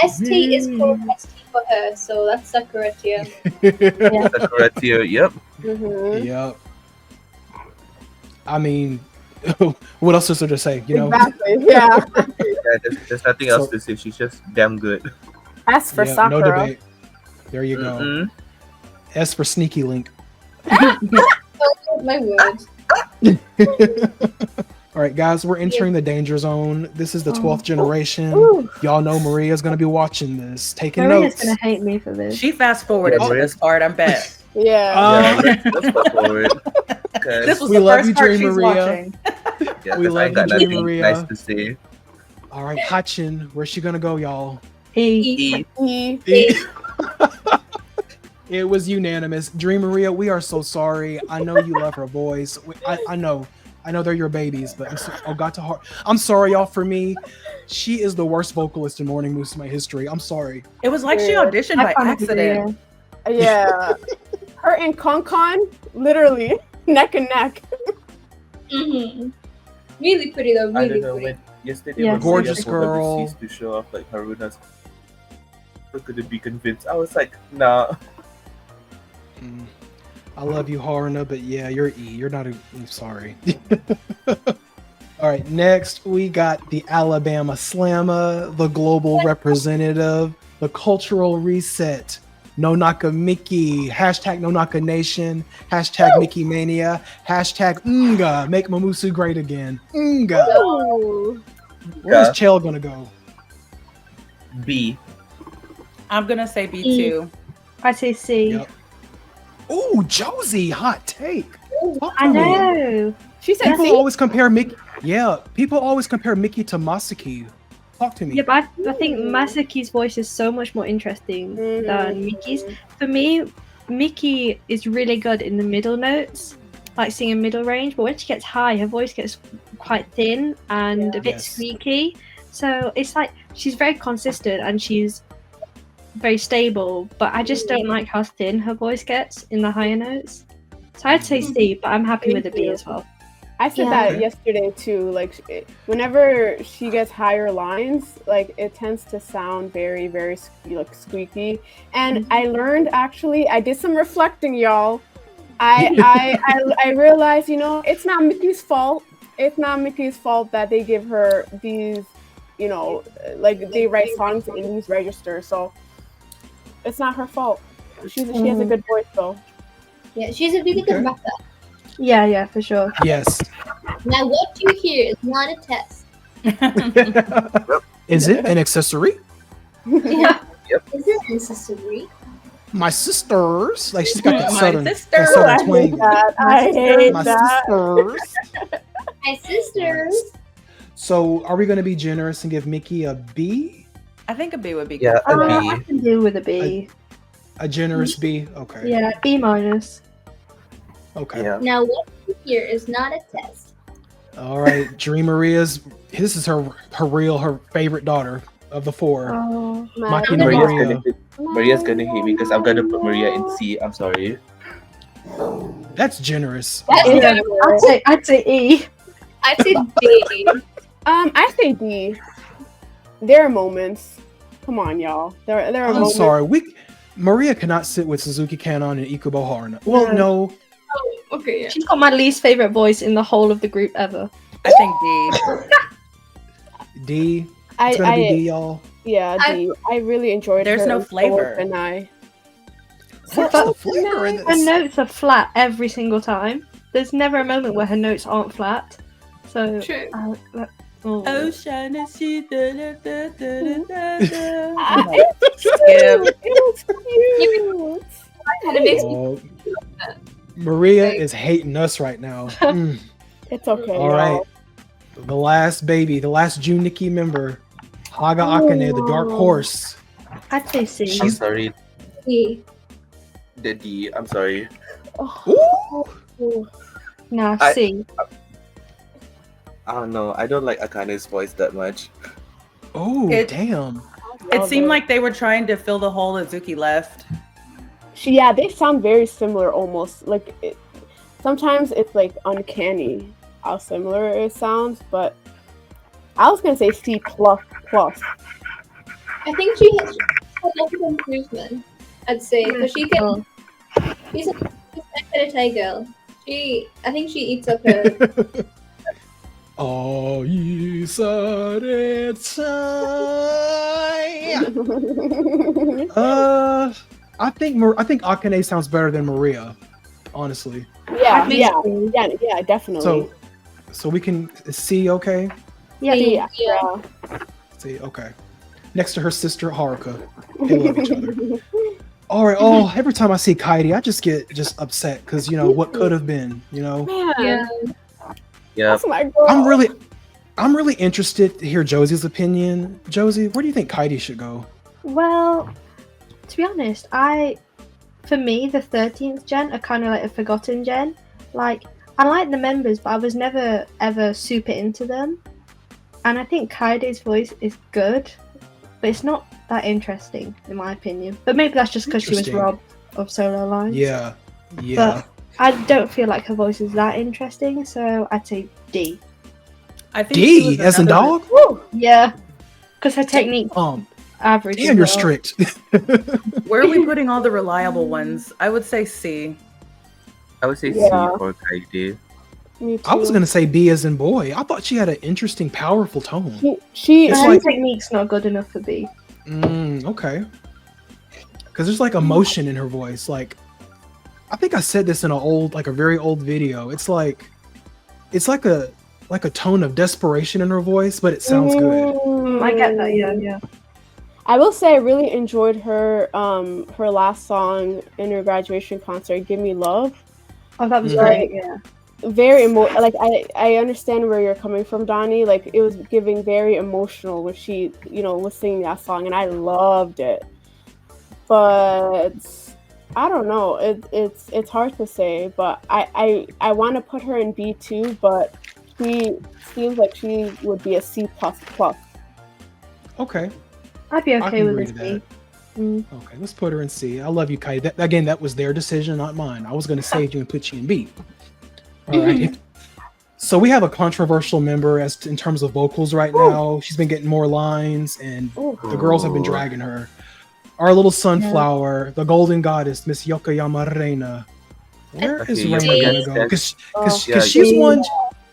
ST is called ST for her, so that's Sakura tier. Sakura tier, yep. Mm-hmm. Yep. I mean, what else is there to say? You know. Exactly. Yeah. Yeah, there's nothing else to say. She's just damn good. S for Yeah, Sakura. no debate. There you go. Mm-mm. S for Sneaky Link. Oh my word. All right, guys, we're entering the danger zone. This is the 12th generation. Ooh. Y'all know Maria's going to be watching this, taking Maria's notes. gonna hate me for this. She fast forwarded to this part, I bet. Yeah. Yeah, let's go forward. Okay. This was We the love first you, part Dream she's Maria. watching. Yeah, we 'cause I love ain't got you, Dream nothing Maria. nice to say. All right, Hachin, where's she going to go, y'all? E. E. It was unanimous. Dream Maria, we are so sorry. I know you love her voice. I know they're your babies, but I'm sorry, y'all. For me, she is the worst vocalist in Morning Musume history. I'm sorry. It was like she auditioned by accident. Yeah. Her and Konkon, literally neck and neck. Mm-hmm. Really pretty though, I really don't know, pretty. when yesterday Yes. when Gorgeous Maria pulled up girl. the C's to show off like Haruna's, I couldn't be convinced. I was like, nah. I love you, Haruna, but yeah, you're E. You're not I'm sorry. All right, next we got the Alabama Slammer, the global representative, the cultural reset, Nonaka Miki, hashtag Nonaka Nation, hashtag Mickey Mania, hashtag Nga, make Mamusu great again. Nga. Ooh. Where's Chell gonna go? B. I'm gonna say B too. I say C. Yep. Ooh, Josie, hot take. Talk I to me. know. She said People C. always compare Mickey. Yeah, people always compare Mickey to Masaki. Talk to me. Yeah, but I think Masaki's voice is so much more interesting than Miki's. For me, Miki is really good in the middle notes, like singing middle range, but when she gets high, her voice gets quite thin and a bit squeaky. So it's like she's very consistent and she's very stable, but I just don't like how thin her voice gets in the higher notes. So I'd say C, but I'm happy with a B as well. I said that yesterday too. Like, whenever she gets higher lines, like it tends to sound very, very like squeaky. And I learned actually, I did some reflecting, y'all. I realized, you know, it's not Mickey's fault. It's not Mickey's fault that they give her these, you know, like they write songs in these registers. So it's not her fault. She has a good voice though. Yeah, she's a really good rapper. Yeah, for sure. Yes. Now, what you hear is not a test. Is it an accessory? Yeah. Yep. Is it necessary? My sisters. Like she's got that My southern, sister. that southern twang. I hate My that. sisters. My sisters. So are we going to be generous and give Mickey a B? I think a B would be Yeah, good. a I B. can deal with a B. A generous B? Okay. Yeah, B minus. Okay. Yeah. Now, what you hear is not a test. All right. Dream Maria's. This is her favorite daughter of the four. Oh, Maki man. no Maria's gonna hate me because I'm gonna put Maria in C. I'm sorry. That's generous. Yeah, I'd say E. I said B. I say D. There are moments. Come on, y'all. There are I'm moments. sorry. Maria cannot sit with Suzuki Kanon and Ikubo Haruna. Well, no. Okay, yeah. She's got my least favorite voice in the whole of the group ever. I think D. D. It's gonna be D, y'all. Yeah, D. I really enjoyed There's her. no flavor. And I. What's the flavor in Her this? notes are flat every single time. There's never a moment where her notes aren't flat. So. True. Ocean is she da da da da da da. It's cute. And it makes me Oh, Maria is hating us right now. Mm. It's okay. All right. The last baby, the last Juniki member, Haga Akane, the dark horse. I'd say C. I'm She's- sorry, see. the D. I'm sorry. Ooh. No, I- C. I don't know. I don't like Akane's voice that much. Oh, It- damn. It seemed like they were trying to fill the hole that Zuki left. Yeah, they sound very similar almost. Like sometimes it's like uncanny how similar it sounds, but I was gonna say C plus plus. I think she has a lot of improvement. I'd say because she can. She's a Thai girl. I think she eats up her. Oh, you said it's I think Akane sounds better than Maria, honestly. Yeah, think yeah, so. yeah, definitely. So we can see, okay? Yeah, yeah, Yeah. See, okay. Next to her sister Haruka, they love each other. All right. Oh, every time I see Kairi, I just get upset because what could have been. Man, Yeah. Yeah. that's my girl. I'm really interested to hear Josie's opinion. Josie, where do you think Kairi should go? Well, to be honest, for me, the 13th gen are kind of like a forgotten gen. Like, I like the members, but I was never ever super into them. And I think Kaide's voice is good, but it's not that interesting, in my opinion. But maybe that's just because she was Interesting. robbed of solo lines. Yeah. But I don't feel like her voice is that interesting, so I'd say D. I think she D was as in another- dog? Woo! Yeah, because her technique average. Damn, as you're well. strict. Where are we putting all the reliable ones? I would say C. I would say Yeah. C for Kaide. Me too. I was gonna say B as in boy. I thought she had an interesting, powerful tone. She It's Her like- technique's not good enough for B. Okay. Because there's like emotion in her voice. Like, I think I said this in a very old video. It's like a tone of desperation in her voice, but it sounds good. I get that. Yeah. I will say I really enjoyed her her last song in her graduation concert, "Give Me Love." Oh, that was Mhm. great. Yeah. Very like I understand where you're coming from, Donnie. Like it was giving very emotional when she was singing that song, and I loved it. But I don't know. It's hard to say, but I want to put her in B2, but she seems like she would be a C plus plus. Okay. I'd be I okay can with agree a to C. that. Okay, let's put her in C. I love you, Kai. Again, that was their decision, not mine. I was going to save you and put you in B. All right. So we have a controversial member in terms of vocals right now. She's been getting more lines, and the girls have been dragging her. Our little sunflower, the golden goddess, Miss Yokoyama Reina. Where is Okay, Reina yeah, gonna go? Because Yeah. she's one.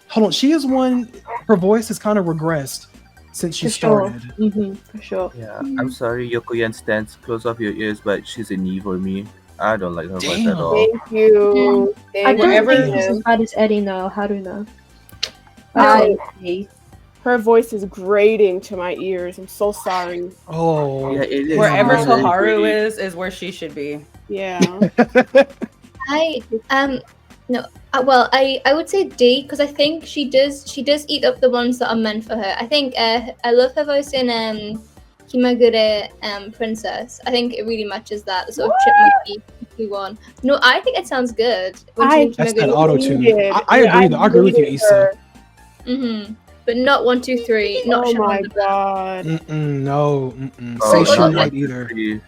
Hold on, she is one. Her voice has kind of regressed since she For sure. started. For sure. Yeah. I'm sorry, Yokoyan stands. Close off your ears, but she's an E for me. I don't like her voice at all. Thank you. I Thank don't Wherever- think she's as bad as Erina or Haruna. No. C. Her voice is grating to my ears. I'm so sorry. Oh, Yeah, it is. Wherever really Koharu pretty. is where she should be. Yeah. No. Well, I would say D because I think she does eat up the ones that are meant for her. I think I love her voice in Himagure Princess. I think it really matches that the sort of chipmunky one. No, I think it sounds good. I- that's that auto tune. hated- I agree. I agree with you, hated Issa. her. Mm-hmm. But not 1, 2, 3. Not Oh Shaman my the Bell. god. No. Oh, Say oh, she might either. pretty.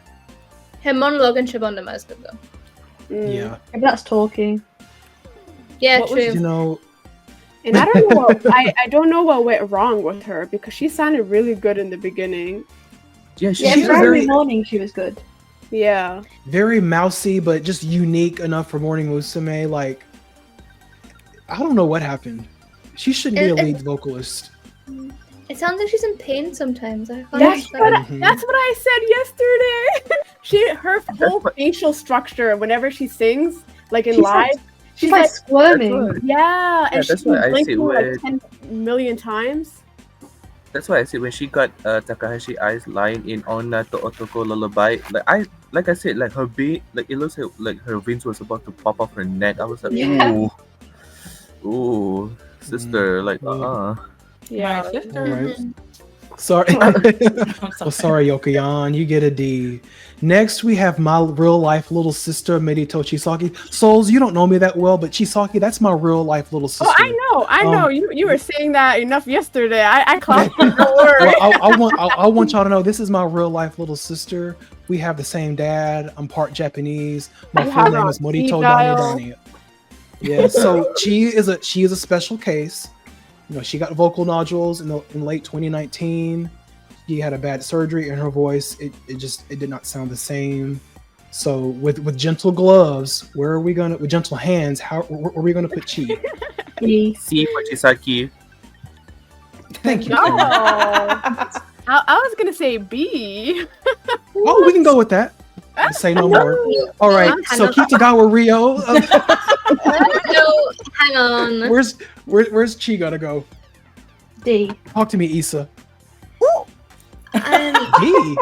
Her monologue in Shabanda is good though. Mm. Yeah. Maybe that's talking. Yeah, What was- true. You know, And I don't know I don't know what went wrong with her because she sounded really good in the beginning. Yeah, Yeah, She's in very- Friday morning she was good. Yeah. very mousy, but just unique enough for Morning Musume. Like, I don't know what happened. She shouldn't be a lead vocalist. It sounds like she's in pain sometimes. I can't That's understand. that's what I said yesterday. Her whole facial structure, whenever she sings, like in live, she's like squirming. Yeah, and she's that's why I see blinking like with 10 million times. that's why I see when she got Takahashi Ai's line in Onna to Otoko Lullaby, like I said, like her like it looks like her veins was about to pop off her neck. I was like, Yeah. ooh, sister, like Yeah. My sister. Alright. Sorry. Well, sorry, Yokoyan. You get a D. Next, we have my real life little sister, Medito Chisaki. Souls, you don't know me that well, but Chisaki, that's my real life little sister. Oh, I know. You were saying that enough yesterday. I clocked it. Don't worry. Well, I want y'all to know this is my real life little sister. We have the same dad. I'm part Japanese. My full name is Morito Dani. Yeah, so she is a special case. You know, she got vocal nodules in late 2019. She had a bad surgery in her voice. It did not sound the same. So with gentle gloves, with gentle hands, where are we gonna put Chi? C for Chisaki. Thank you. No. I was gonna say B. Oh, we can go with that. Say no more. All right. So Kitagawa Rio. No, hang on. Where's Chi gonna go? D. Talk to me, Issa. D.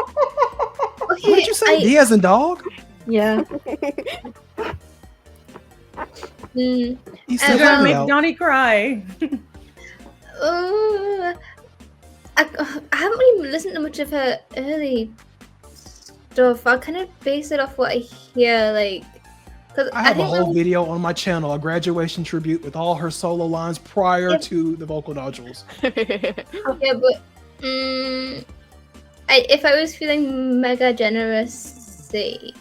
Okay, What did you say? D as in dog? Yeah. Issa, You're help gonna me make out. Donnie cry. I haven't really listened to much of her early stuff. I kind of base it off what I hear, like. Cause I have a think whole video on my channel, a graduation tribute with all her solo lines prior to the vocal nodules. Okay, but if I was feeling mega generous, say.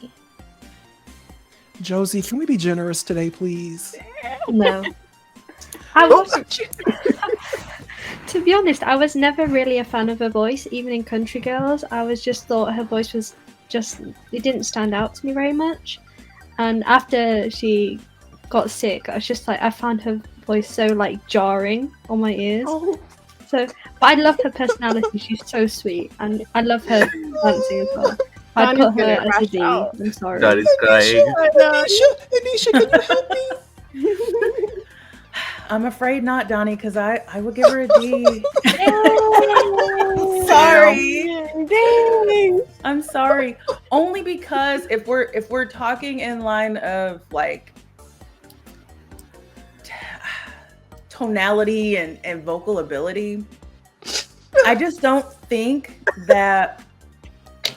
Josie, can we be generous today, please? No. I wasn't. To be honest, I was never really a fan of her voice, even in Country Girls. I was just thought her voice was it didn't stand out to me very much. And after she got sick, I was just like, I found her voice so like jarring on my ears. Oh. So, but I love her personality. She's so sweet, and I love her dancing as well. I'd Donnie's put her gonna as a crash D. out. I'm sorry. That is crying. Anisha, can you help me? I'm afraid not, Donnie, because I would give her a D. Sorry. Dang. I'm sorry. Only because if we're talking in line of like tonality and vocal ability, I just don't think that.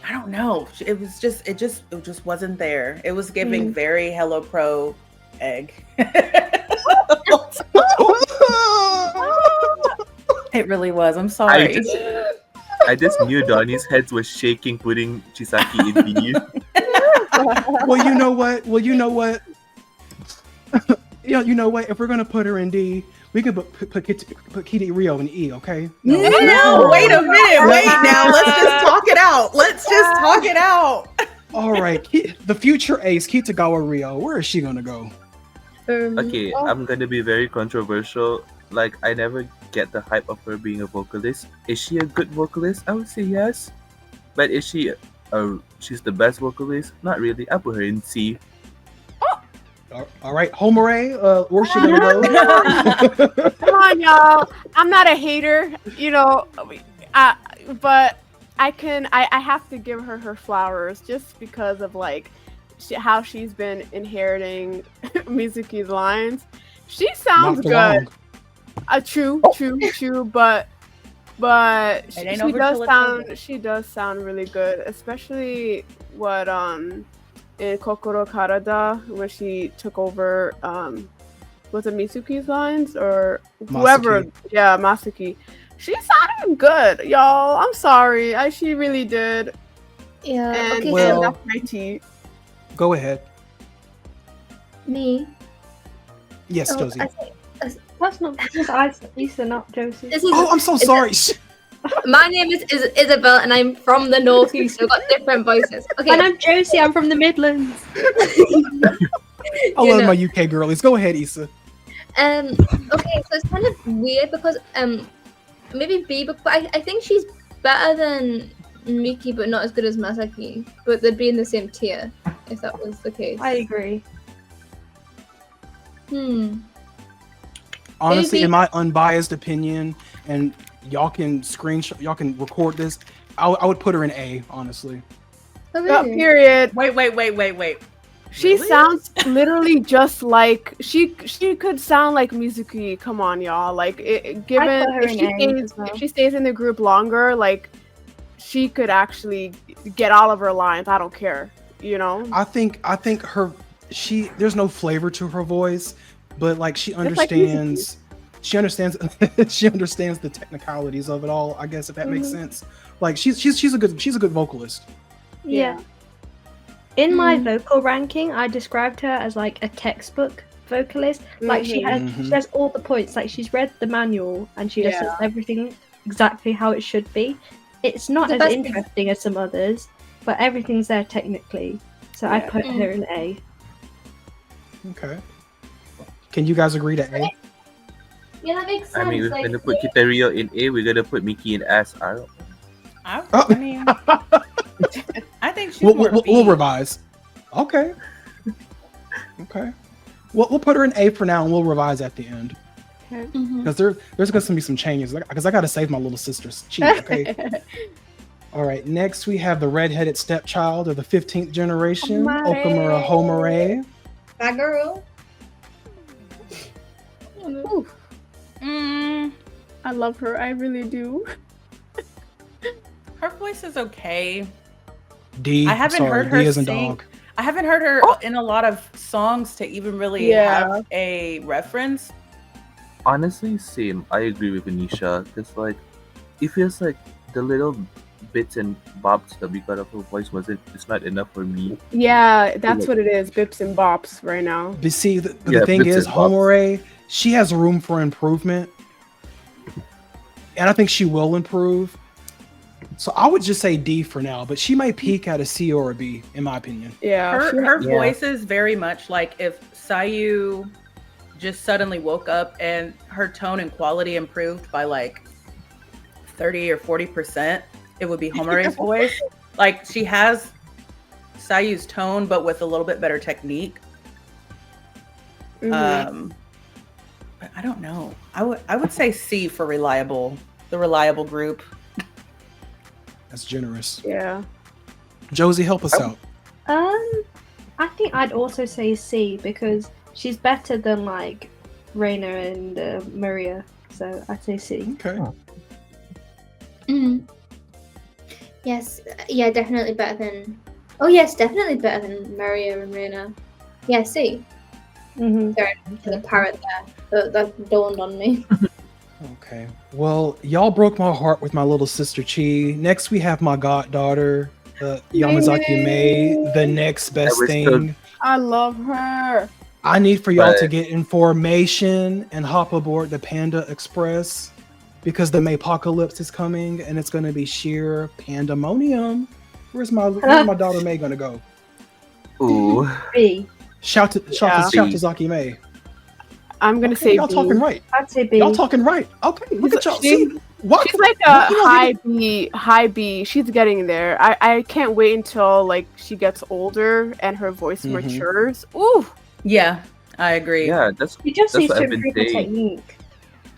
I don't know. It just wasn't there. It was giving very Hello Pro egg. It really was. I'm sorry. I just knew Donnie's head was shaking putting Chisaki in B. Well, you know what? Yeah, you know what? If we're gonna put her in D, we can put Kitty Rio in E, okay? No, wait a minute. Wait now. Let's just talk it out. All right, the future ace, Kitagawa Rio. Where is she gonna go? Okay, I'm gonna be very controversial. Like, I never get the hype of her being a vocalist. Is she a good vocalist? I would say yes. But is she she's the best vocalist? Not really. I put her in C. All right, Homare, where's she gonna go? Come on, y'all. I'm not a hater, you know, but I have to give her flowers just because of like how she's been inheriting Mizuki's lines. She sounds good. True, but she does sound really good, especially what in Kokoro Karada, where she took over was it Mizuki's lines or whoever? Yeah, Masuki. She sounded good, y'all. I'm sorry. She really did. Yeah, and, okay, well, so that's my tea. Go ahead. Me? Yes, Josie. That's not Issa, not Josie. I'm so sorry. My name is Isabel, and I'm from the Northeast. We've got different voices. Okay. And I'm Josie. I'm from the Midlands. I love my UK girlies. Go ahead, Issa. Okay, so it's kind of weird because maybe B, but I think she's better than Miki, but not as good as Masaki. But they'd be in the same tier if that was the case. I agree. Honestly, Maybe- in my unbiased opinion, and y'all can screenshot, y'all can record this. I would put her in A, honestly. Oh, really? Period. Wait. She Really? sounds literally just like she could sound like Mizuki. Come on, y'all. Like given I put her in A as well. if she stays in the group longer, like she could actually get all of her lines. I don't care. You know. I think her there's no flavor to her voice, but like she like understands she understands the technicalities of it all, I guess, if that makes sense. Like she's a good vocalist. Yeah. In my vocal ranking, I described her as like a textbook vocalist. Like she has all the points. Like she's read the manual and she just does everything exactly how it should be. It's not The as best interesting as some others, but everything's there technically. So I put her in A. Okay. Can you guys agree to A? Yeah, that makes sense. I mean, we're like, gonna put Kitario in A. We're gonna put Miki in S. I don't. I mean, I think she's more B. We'll revise. Okay. Okay. We'll put her in A for now, and we'll revise at the end. Because there's going to be some changes. Because I got to save my little sister's cheek. Okay. All right. Next, we have the redheaded stepchild of the 15th generation, Okamura Homare. That girl. I love her. I really do. Her voice is okay. D. I haven't heard her D as in sing. dog. I haven't heard her in a lot of songs to even really have a reference. Honestly, same. I agree with Anisha. Because like, it feels like the little bits and bobs that we got of her voice it's not enough for me. Yeah, that's what it is. Bips and bops right now. But see, the thing is, Homare, she has room for improvement. And I think she will improve. So I would just say D for now, but she may peak at a C or a B, in my opinion. Yeah. Her voice is very much like if Sayu just suddenly woke up and her tone and quality improved by like 30 or 40%, it would be Homare's voice. Like she has Sayu's tone, but with a little bit better technique. But I don't know. I would say C for reliable, the reliable group. That's generous. Yeah. Josie, help us out. I think I'd also say C because she's better than like Reina and Maria. So I'd say C. Okay. Yes. Yeah, definitely better than. Oh yes, definitely better than Maria and Reina. Yeah, C. Sorry, the parrot there. That dawned on me. Okay. Well, y'all broke my heart with my little sister Chi. Next, we have my goddaughter, Yamazaki Mei, the next best thing. I love her. I need for y'all to get information and hop aboard the Panda Express because the Maypocalypse is coming and it's going to be sheer pandemonium. Where's my daughter May going to go? Ooh. B. Shout to Zaki Mei. I'm gonna say y'all B. talking right. I'd say B. Y'all talking right. Okay, look at y'all. She's like a high B. She's getting there. I can't wait until like she gets older and her voice matures. Ooh. Yeah, I agree. Yeah, that's She just needs what to I've been improve her saying. technique.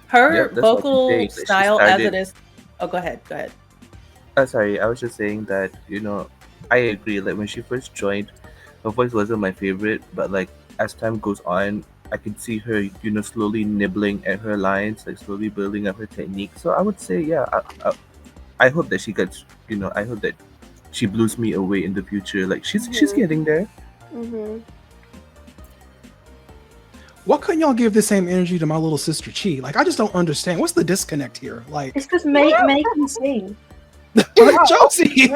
Her that's vocal what I'm saying, that she style as started- it is. Oh, go ahead. Sorry, I was just saying that, I agree. Like when she first joined, her voice wasn't my favorite, but like as time goes on, I can see her, slowly nibbling at her lines, like slowly building up her technique. So I would say, yeah, I hope that she gets, I hope that she blows me away in the future. Like she's getting there. Why couldn't y'all give the same energy to my little sister Chi? Like I just don't understand. What's the disconnect here? Like It's because May can sing. Josie.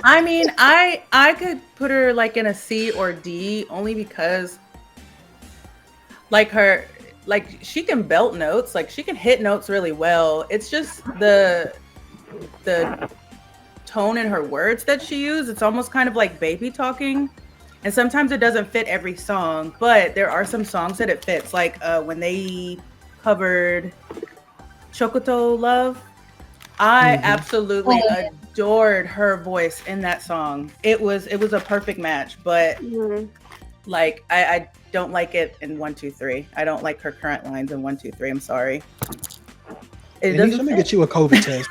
I mean, I could put her like in a C or D only because like she can belt notes, like she can hit notes really well. It's just the tone in her words that she uses. It's almost kind of like baby talking. And sometimes it doesn't fit every song, but there are some songs that it fits. Like when they covered Chokoto Love. I absolutely adored her voice in that song. It was a perfect match, but like I don't like it in 1, 2, 3. I don't like her current lines in 1, 2, 3. I'm sorry. Let me get you a COVID test.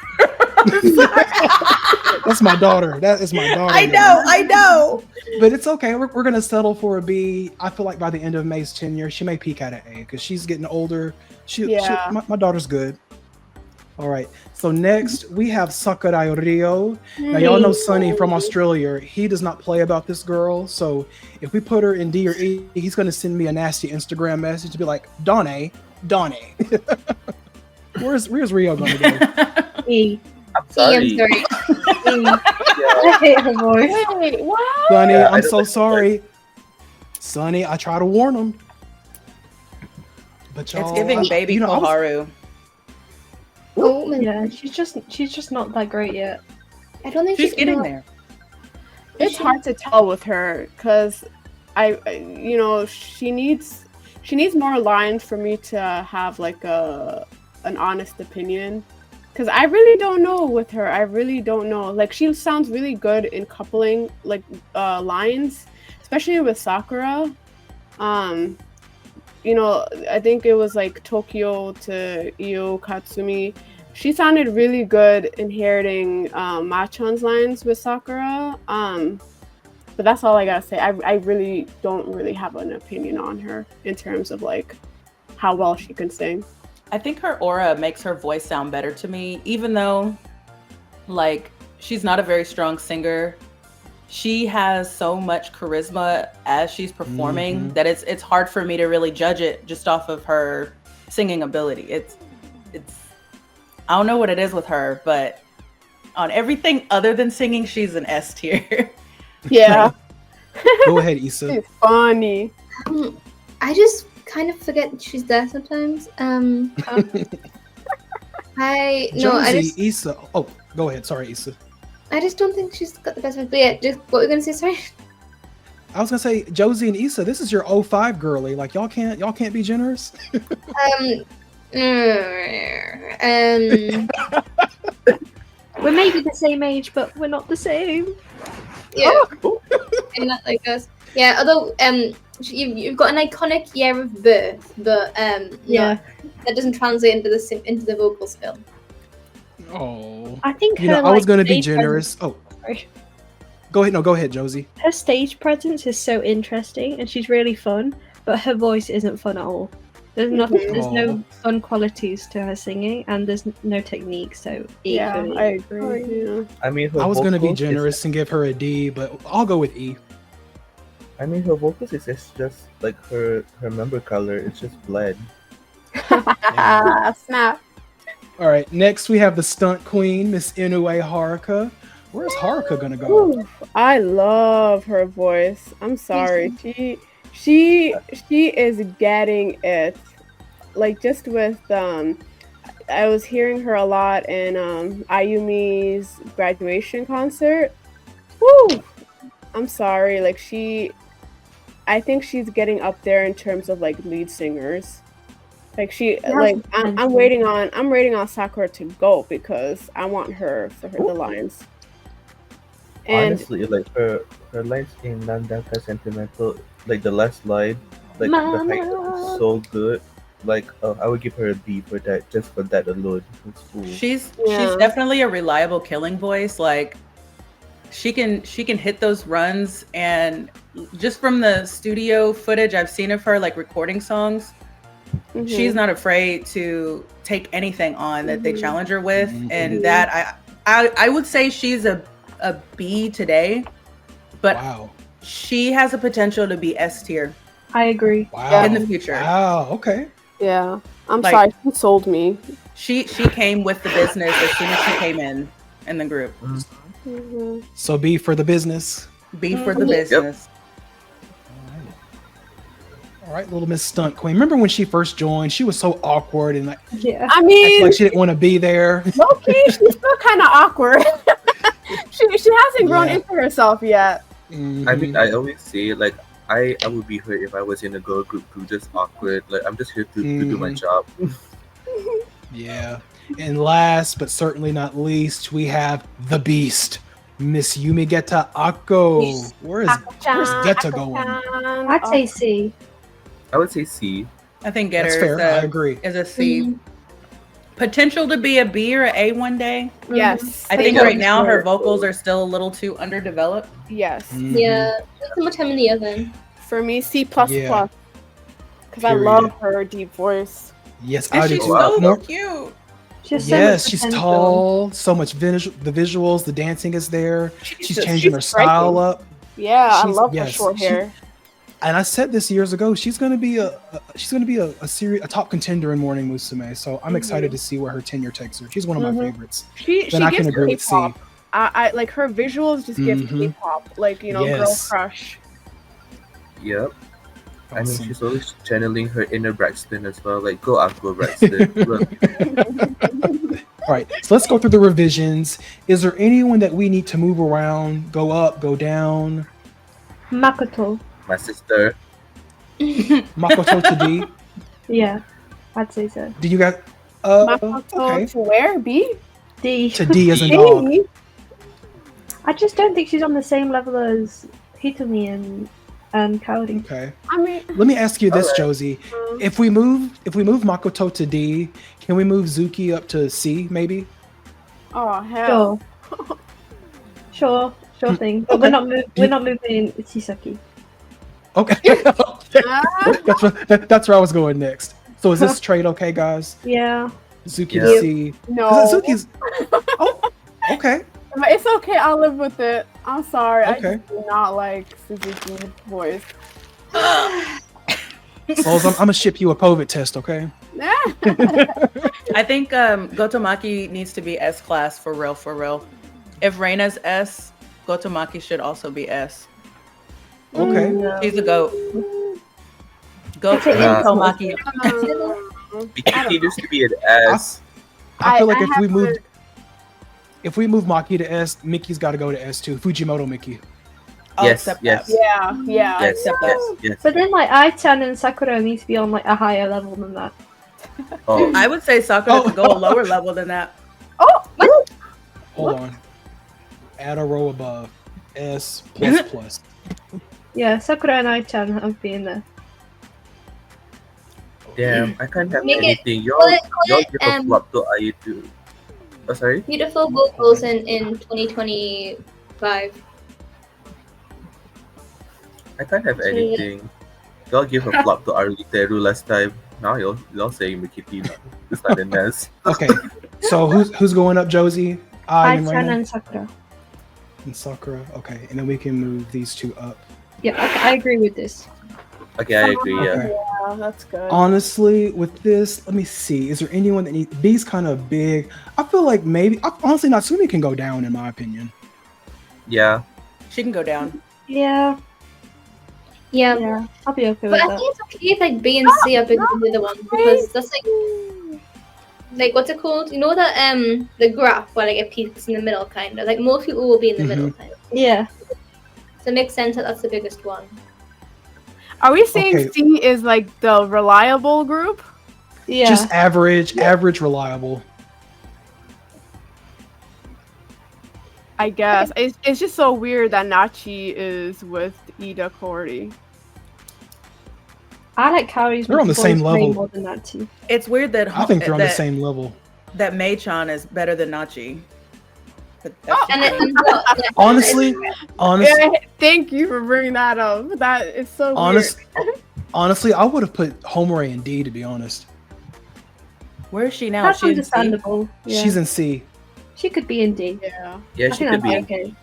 That's my daughter. That is my daughter. I know. But it's okay. We're gonna settle for a B. I feel like by the end of May's tenure, she may peak at an A because she's getting older. My daughter's good. All right. So next we have Sakurai Ryo. Now y'all know Sonny from Australia. He does not play about this girl. So if we put her in D or E, he's gonna send me a nasty Instagram message to be like, Donnie. Where's Rio gonna go? E. I'm sorry. I hate her voice. Wait, what? Sonny, I'm so sorry. Sonny, I try to warn him. But y'all, it's giving baby Koharu. Oh my Yeah, she's just not that great yet. I don't think She's getting there. It's hard to tell with her because she needs more lines for me to have like an honest opinion. Because I really don't know with her. I really don't know. Like, she sounds really good in coupling like lines, especially with Sakura. I think it was like Tokyo to Io Katsumi. She sounded really good inheriting Machan's lines with Sakura. But that's all I gotta say. I really don't really have an opinion on her in terms of like how well she can sing. I think her aura makes her voice sound better to me, even though like she's not a very strong singer. She has so much charisma as she's performing that it's hard for me to really judge it just off of her singing ability. It's I don't know what it is with her, but on everything other than singing, she's an S tier. Yeah. Go ahead, Issa. It's funny. I just kind of forget she's there sometimes. Issa. Oh, go ahead. Sorry, Issa. I just don't think she's got the best voice. But yeah, just what were you gonna say? Sorry. I was gonna say, Josie and Issa, this is your 05 girly. Like y'all can't be generous. We're maybe the same age, but we're not the same. Yeah. And not like us. Yeah. Although you've got an iconic year of birth, but Yeah. that doesn't translate into the vocal skill. Oh. I think I was gonna be generous. Sorry. Go ahead. No, go ahead, Josie. Her stage presence is so interesting, and she's really fun. But her voice isn't fun at all. There's nothing. There's no fun qualities to her singing, and there's no technique. So Yeah, I agree. Yeah. I mean, I was gonna be vocals generous and give her a D, but I'll go with E. I mean, her vocals is just like her member color. It's just bled. Snap. All right, next we have the stunt queen, Miss Inoue Haruka. Where's Haruka gonna go? Ooh, I love her voice. I'm sorry. She is getting it. Like just with I was hearing her a lot in Ayumi's graduation concert. Woo! I'm sorry. Like I think she's getting up there in terms of like lead singers. Like I'm waiting on Sakura to go because I want her for the lines. And honestly, like her lines in Nandaka Sentimental, like the last line, like Mama. the height is so good. Like I would give her a B for that, just for that alone. It's cool. She's definitely a reliable killing voice. Like she can hit those runs, and just from the studio footage I've seen of her, like recording songs, she's not afraid to take anything on that they challenge her with, and that I would say she's a B today, but she has a potential to be S tier. I agree. Wow. In the future. Wow. Okay. yeah, I'm Like- sorry. She sold me. She came with the business as soon as she came in the group. So B for the business. B for the business. All right, little Miss Stunt Queen. Remember when she first joined? She was so awkward and like Yeah. I acted mean, like she didn't want to be there. low-key, she's still kind of awkward. she hasn't grown into herself yet. I mean, I always say like I would be her if I was in a girl group too, just awkward. Like I'm just here to do my job. Yeah. And last but certainly not least, we have the Beast, Miss Yumigeta Ako. Where's Geta going? I'd say C. I would say C. I think That's Getter fair. I agree. is a C. Potential to be a B or A one day. Yes. I think right now her vocals are still a little too underdeveloped. Yes. Yeah, not too much time in the oven. For me, C++. Yeah. Because I love her deep voice. Yes, And I do she's too. so More- cute. She's tall, so much the visuals, the dancing is there. She's changing her style striking. up. Yeah, I love her short hair. And I said this years ago. She's going to be a top contender in Morning Musume. So I'm excited to see where her tenure takes her. She's one of my favorites. She I can gives agree with C. K-pop. I like her visuals. Just give K-pop, like girl crush. Yep. Awesome. I mean, she's always channeling her inner Braxton as well. Like, go up, go Braxton. Look. All right, so let's go through the revisions. Is there anyone that we need to move around, go up, go down? Makoto. My sister. Makoto to D. Yeah, I'd say so. Do you got Makoto to where? B? D. To D as in dog. I just don't think she's on the same level as Hitomi and Kaori. Okay. I mean, let me ask you this, Josie. If we move Makoto to D, can we move Zuki up to C maybe? Oh hell. Sure thing. But we're not moving Chisaki. Okay. That's where I was going next. So is this trade okay, guys? Yeah. Zuki to C. No. Zuki's. Oh, okay. It's okay. I'll live with it. I'm sorry. Okay. I just do not like Suzuki's voice. Souls, I'm gonna ship you a COVID test, okay? I think Goto Maki needs to be S class for real. If Reina's S, Goto Maki should also be S. Okay. She's a goat. Goto Maki. He used to be an S. I feel like if we move Maki to S, Miki's got to go to S too. Fujimoto Miki. Yes. Yeah. Yes. But then Ai-chan and Sakura need to be on a higher level than that. Oh. I would say Sakura could go a lower level than that. Oh, what? Hold on. Add a row above. S plus. Yeah, Sakura and Ai-chan have been there. Damn, I can't have Make it- anything. Y'all call it, give a flop to Ai too. Oh, sorry? Beautiful vocals in 2025. I can't have anything. Y'all give a flop to Arliteru last time. Now y'all saying Mikitina. It's not a mess. Okay. So who's going up, Josie? I and Ai-chan Reina? and Sakura. And Sakura. Okay. And then we can move these two up. Yeah, I agree with this. Okay, I agree, yeah. Okay. Yeah, that's good. Honestly, with this, let me see. Is there anyone that needs B's kind of big? I feel like maybe honestly Natsumi can go down in my opinion. Yeah. She can go down. Yeah, I'll be okay But with I that. think it's okay if B and C are bigger than the other one because that's like what's it called? You know that the graph where it peaks in the middle kind of most people will be in the middle kind of. Yeah. So it makes sense that that's the biggest one. Are we saying Okay. C is the reliable group? Yeah. Just average, reliable. I guess it's just so weird that Nachi is with Iida Kaori. I like Kaori's. They're on the same voice way level. more than that too. It's weird that I think they're on the same level. that Mei-chan is better than Nachi. But Honestly, Yeah, thank you for bringing that up. That is so honestly, I would have put Homare in D to be honest. where is she now? That's She in C? understandable. Yeah. She's in C. She could be in D. weird. Yeah. Yeah, I she think could that'd be. be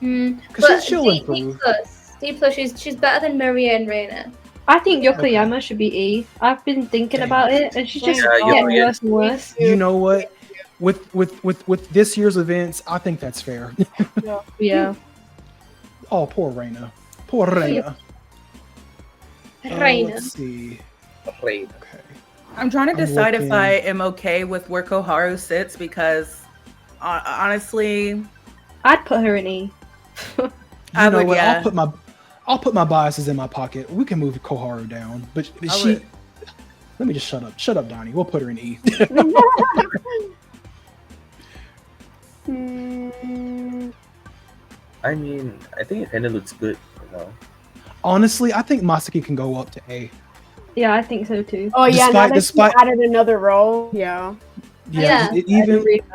okay. Because she'll D improve. plus, she's better than Maria and Reina. I think Yokoyama should be E. I've been thinking about it, and she's just Yeah, getting yeah. worse and worse. You know what? With this year's events, I think that's fair. Yeah. Oh, poor Reina. Poor Reina. Reina. Let's see. Right. Okay. I'm trying to I'm decide if looking. I am okay with where Koharu sits because honestly, I'd put her in E. You I know would, what? yeah. I'll put my biases in my pocket. We can move Koharu down, but I she. would. Let me just shut up. Shut up, Donnie. We'll put her in E. I mean, I think it kind of looks good, Honestly, I think Masaki can go up to A. Yeah, I think so too. Oh yeah, now that Despite- she added another role. Yeah. Yeah,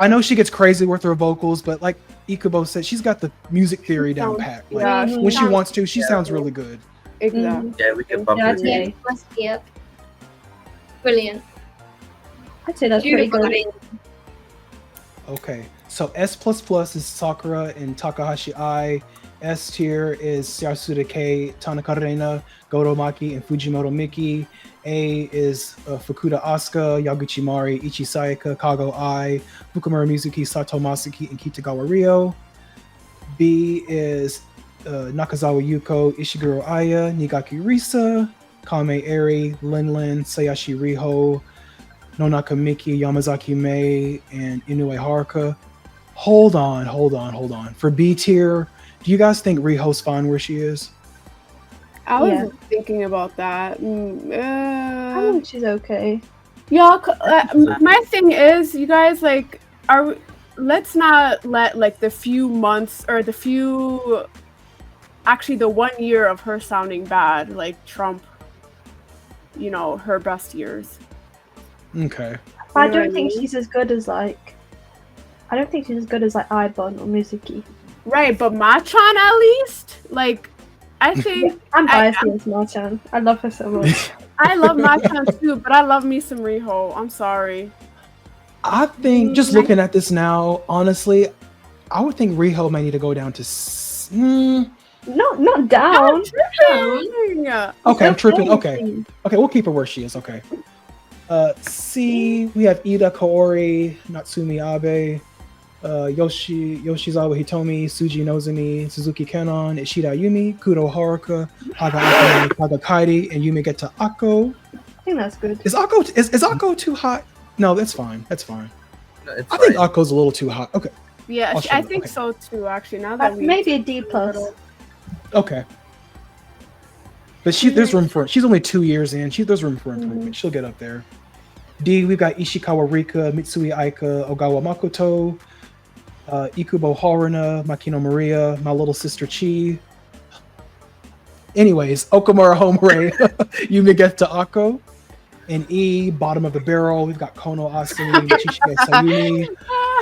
I know she gets crazy with her vocals, but like Iikubo said, she's got the music theory down pat. Like, Yeah, when she wants to, she sounds really good. Exactly. Yeah, we can bump her. Yeah. Must be up. Brilliant. I'd say that's pretty good. Okay, so S++ is Sakura and Takahashi Ai. S tier is Yasuda Kei, Tanaka Reina, Goto Maki, and Fujimoto Miki. A is Fukuda Asuka, Yaguchi Mari, Ichii Sayaka, Kago Ai, Fukumura Mizuki, Sato Masaki, and Kitagawa Ryo. B is Nakazawa Yuko, Ishiguro Aya, Niigaki Risa, Kamei Eri, Linlin, Sayashi Riho, Nonaka Miki, Yamazaki Mei, and Inoue Haruka. Hold on. For B tier, do you guys think Riho's fine where she is? I was thinking about that. I think she's okay. Yeah, my thing is, you guys, like, let's not let like the few months or the 1 year of her sounding bad like trump, her best years. Okay. I don't think she's as good as like Aibon or Mizuki. Right, but Machan at least, like, I think I'm biased against Machan. I love her so much. I love Machan too, but I love me some Riho. I'm sorry. I think, just looking at this now, honestly, I would think Riho may need to go down to Not down. Okay, I'm tripping. Okay, we'll keep her where she is. Okay. C, we have Iida Kaori, Natsumi Abe, Yoshizawa Hitomi, Tsuji Nozomi, Suzuki Kanon, Ishida Yumi, Kudo Haruka, Haga Akane, Haga Kairi, and Yumi get to Akko. I think that's good. Is Akko too hot? No, that's fine. No, I think Akko's a little too hot. Okay. Yeah, I think so too. Actually, now that maybe a D plus. Okay. But there's room for it. She's only 2 years in. There's room for improvement. She'll get up there. D, we've got Ishikawa Rika, Mitsui Aika, Ogawa Makoto, Ikubo Haruna, Makino Maria, my little sister Chi. Anyways, Okamura Homare, Yumi gets to Akko. In E, bottom of the barrel, we've got Konno Asami, Michishige Sayumi,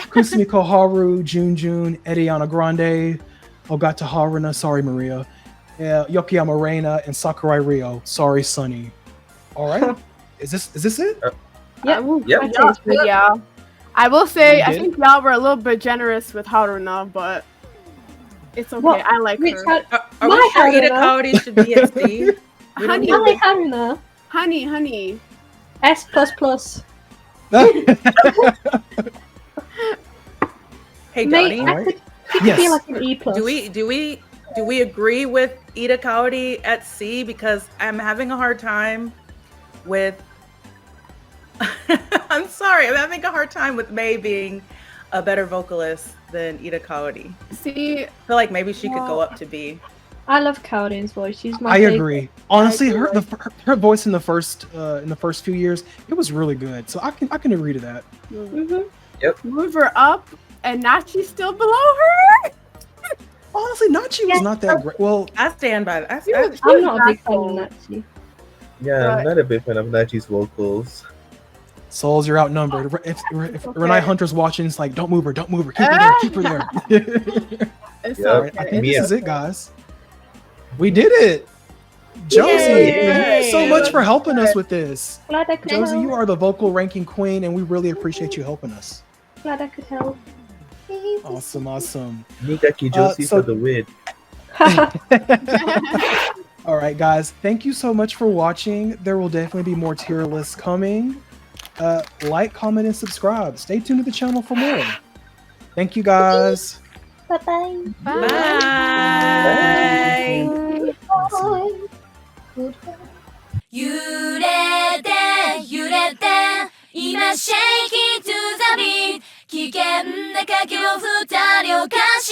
Kusumi Koharu, Junjun, Ariana Grande, Ogata Haruna, sorry Maria, Yokiyama Reina, and Sakurai Ryo, sorry Sunny. All right, is this it? Yeah. I will say, I think y'all were a little bit generous with Haruna, but it's okay. I like her. Are we sure Iida Kaori should be at C? I like Haruna. Honey. S++. Hey, Donnie. She could be like an E+. Do we agree with Iida Kaori at C? Because I'm having a hard time with. I'm sorry, I'm having a hard time with Mei being a better vocalist than Iida Kaori. See, I feel like maybe she could go up to B. I love Kaori's voice. She's my I favorite. agree. Honestly, her voice in the first few years, it was really good. So I can agree to that. Mm-hmm. Yep. Move her up, and Nachi's still below her. Honestly, Nachi was not that great. Well, I stand by that. I'm not a big fan of Nachi. Yeah, I'm not a big fan of Nachi's vocals. Souls, you're outnumbered. If Renai Hunter's watching, it's like, don't move her. Keep her there. It's okay. I think this is it, guys. We did it. Josie, thank you so much for helping us with this. Glad I could Josie, help. you are the vocal ranking queen, and we really appreciate you helping us. Glad I could help. Awesome. Niigaki Josie for the win. All right, guys. Thank you so much for watching. There will definitely be more tier lists coming. Like, comment, and subscribe. Stay tuned to the channel for more. Thank you, guys. Bye-bye. Bye.揺れて揺れて今シェイキン to the beat 危険な賭けを二人を貸し